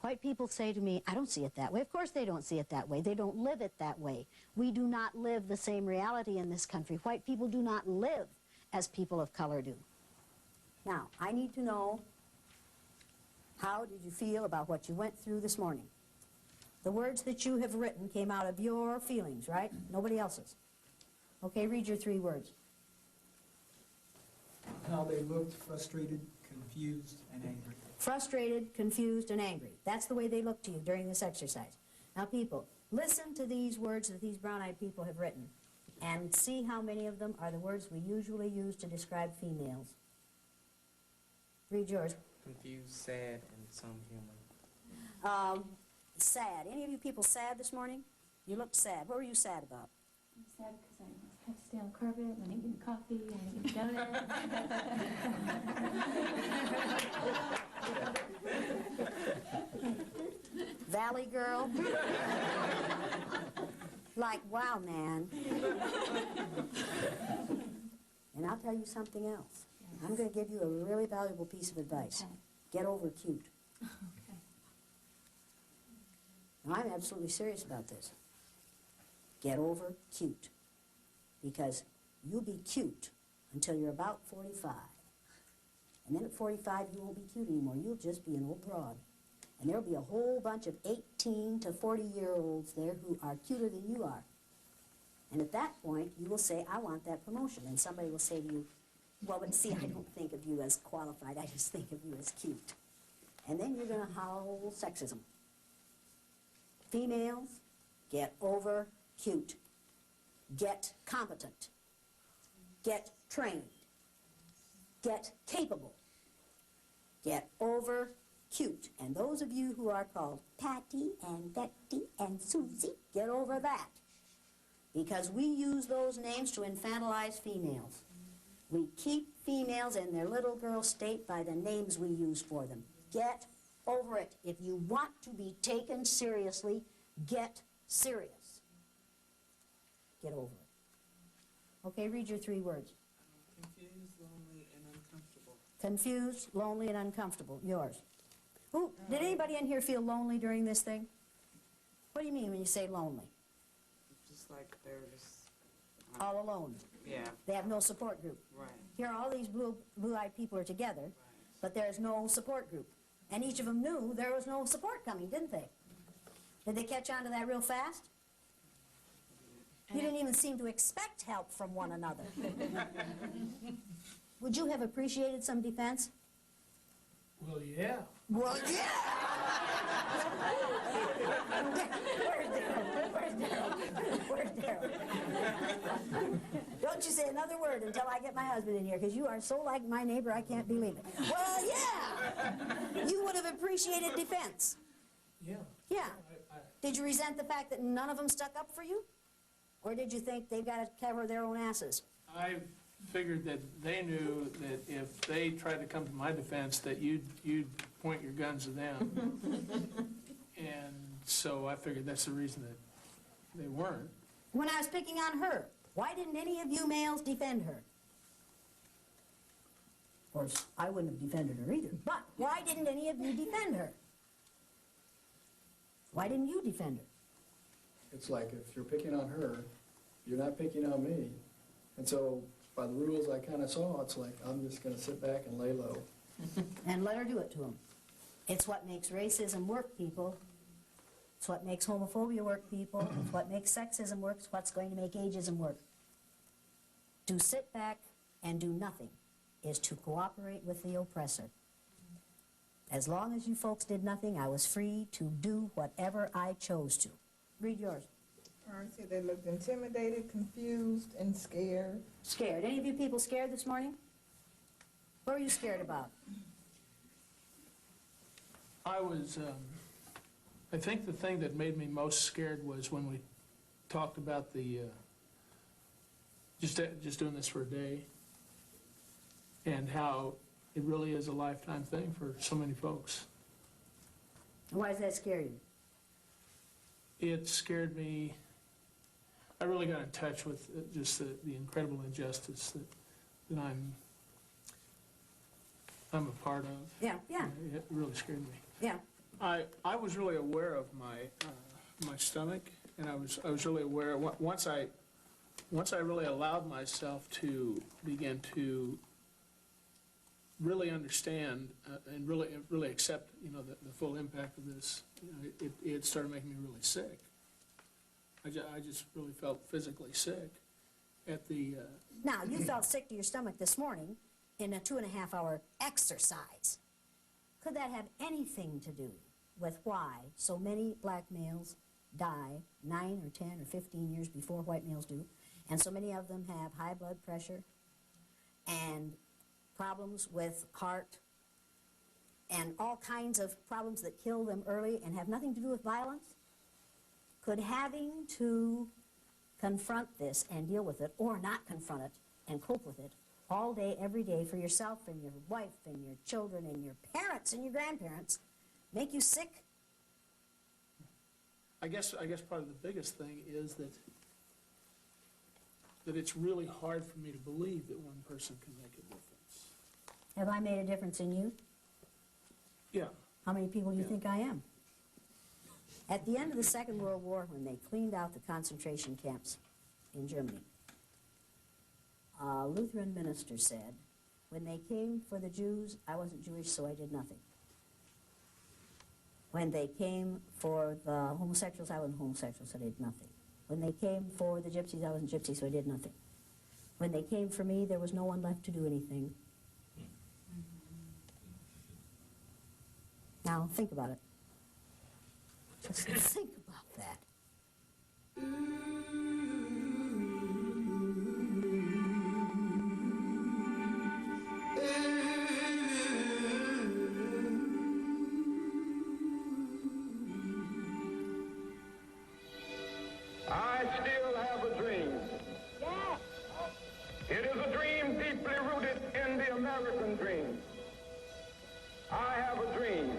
White people say to me, I don't see it that way. Of course they don't see it that way. They don't live it that way. We do not live the same reality in this country. White people do not live as people of color do. Now, I need to know, how did you feel about what you went through this morning? The words that you have written came out of your feelings, right? Nobody else's. Okay, read your 3 words. How they looked frustrated, confused, and angry. Frustrated, confused, and angry. That's the way they look to you during this exercise. Now, people, listen to these words that these brown-eyed people have written and see how many of them are the words we usually use to describe females. Read yours. Confused, sad, and some humor. Sad. Any of you people sad this morning? You looked sad. What were you sad about? I'm sad because I have to stay on carpet, I didn't get coffee, I didn't get donut. Valley girl? Like, wow, man. And I'll tell you something else. Yes. I'm going to give you a really valuable piece of advice. Okay. Get over cute. Okay. Now, I'm absolutely serious about this. Get over cute. Because you'll be cute until you're about 45. And then at 45, you won't be cute anymore. You'll just be an old broad. And there'll be a whole bunch of 18 to 40-year-olds there who are cuter than you are. And at that point, you will say, I want that promotion. And somebody will say to you, well, but see, I don't think of you as qualified. I just think of you as cute. And then you're going to howl sexism. Females, get over cute. Get competent. Get trained. Get capable. Get over cute. And those of you who are called Patty and Betty and Susie, get over that. Because we use those names to infantilize females. We keep females in their little girl state by the names we use for them. Get over it. If you want to be taken seriously, get serious. Get over it. Okay, read your 3 words. Confused, lonely, and uncomfortable. Confused, lonely, and uncomfortable. Yours. Ooh, did anybody in here feel lonely during this thing? What do you mean when you say lonely? Just like they're just... All alone. Yeah. They have no support group. Right. Here, all these blue-eyed people are together, right, but there's no support group. And each of them knew there was no support coming, didn't they? Did they catch on to that real fast? You didn't even seem to expect help from one another. Would you have appreciated some defense? Well, yeah. Well, yeah! Where's Daryl? Where's Daryl? Don't you say another word until I get my husband in here, because you are so like my neighbor, I can't believe it. Well, yeah! You would have appreciated defense. Yeah. Yeah. Did you resent the fact that none of them stuck up for you? Or did you think they've got to cover their own asses? I figured that they knew that if they tried to come to my defense, that you'd point your guns at them. And so I figured that's the reason that they weren't. When I was picking on her, why didn't any of you males defend her? Of course, I wouldn't have defended her either, but why didn't any of you defend her? Why didn't you defend her? It's like if you're picking on her, you're not picking on me. And so by the rules I kind of saw, it's like I'm just going to sit back and lay low. And let her do it to them. It's what makes racism work, people. It's what makes homophobia work, people. It's what makes sexism work. It's what's going to make ageism work. To sit back and do nothing is to cooperate with the oppressor. As long as you folks did nothing, I was free to do whatever I chose to. Read yours. Marcy, they looked intimidated, confused, and scared. Scared. Any of you people scared this morning? What were you scared about? I was, I think the thing that made me most scared was when we talked about the, just doing this for a day, and how it really is a lifetime thing for so many folks. Why does that scare you? It scared me. I really got in touch with just the incredible injustice that I'm a part of. Yeah, yeah. It really scared me. Yeah. I was really aware of my stomach, and I was really aware once I really allowed myself to begin to really understand and really accept, you know, the full impact of this. You know, it started making me really sick. I just really felt physically sick at the. Now, you felt sick to your stomach this morning in a 2.5-hour exercise. Could that have anything to do with why so many black males die 9 or 10 or 15 years before white males do, and so many of them have high blood pressure and problems with heart and all kinds of problems that kill them early and have nothing to do with violence? Could having to confront this and deal with it, or not confront it and cope with it all day, every day for yourself and your wife and your children and your parents and your grandparents, make you sick? I guess probably the biggest thing is that it's really hard for me to believe that one person can make a difference. Have I made a difference in you? Yeah. How many people do you think I am? At the end of the Second World War, when they cleaned out the concentration camps in Germany, a Lutheran minister said, when they came for the Jews, I wasn't Jewish, so I did nothing. When they came for the homosexuals, I wasn't homosexual, so I did nothing. When they came for the gypsies, I wasn't gypsy, so I did nothing. When they came for me, there was no one left to do anything. Now, think about it. Just think about that. I still have a dream. Yes. It is a dream deeply rooted in the American dream. I have a dream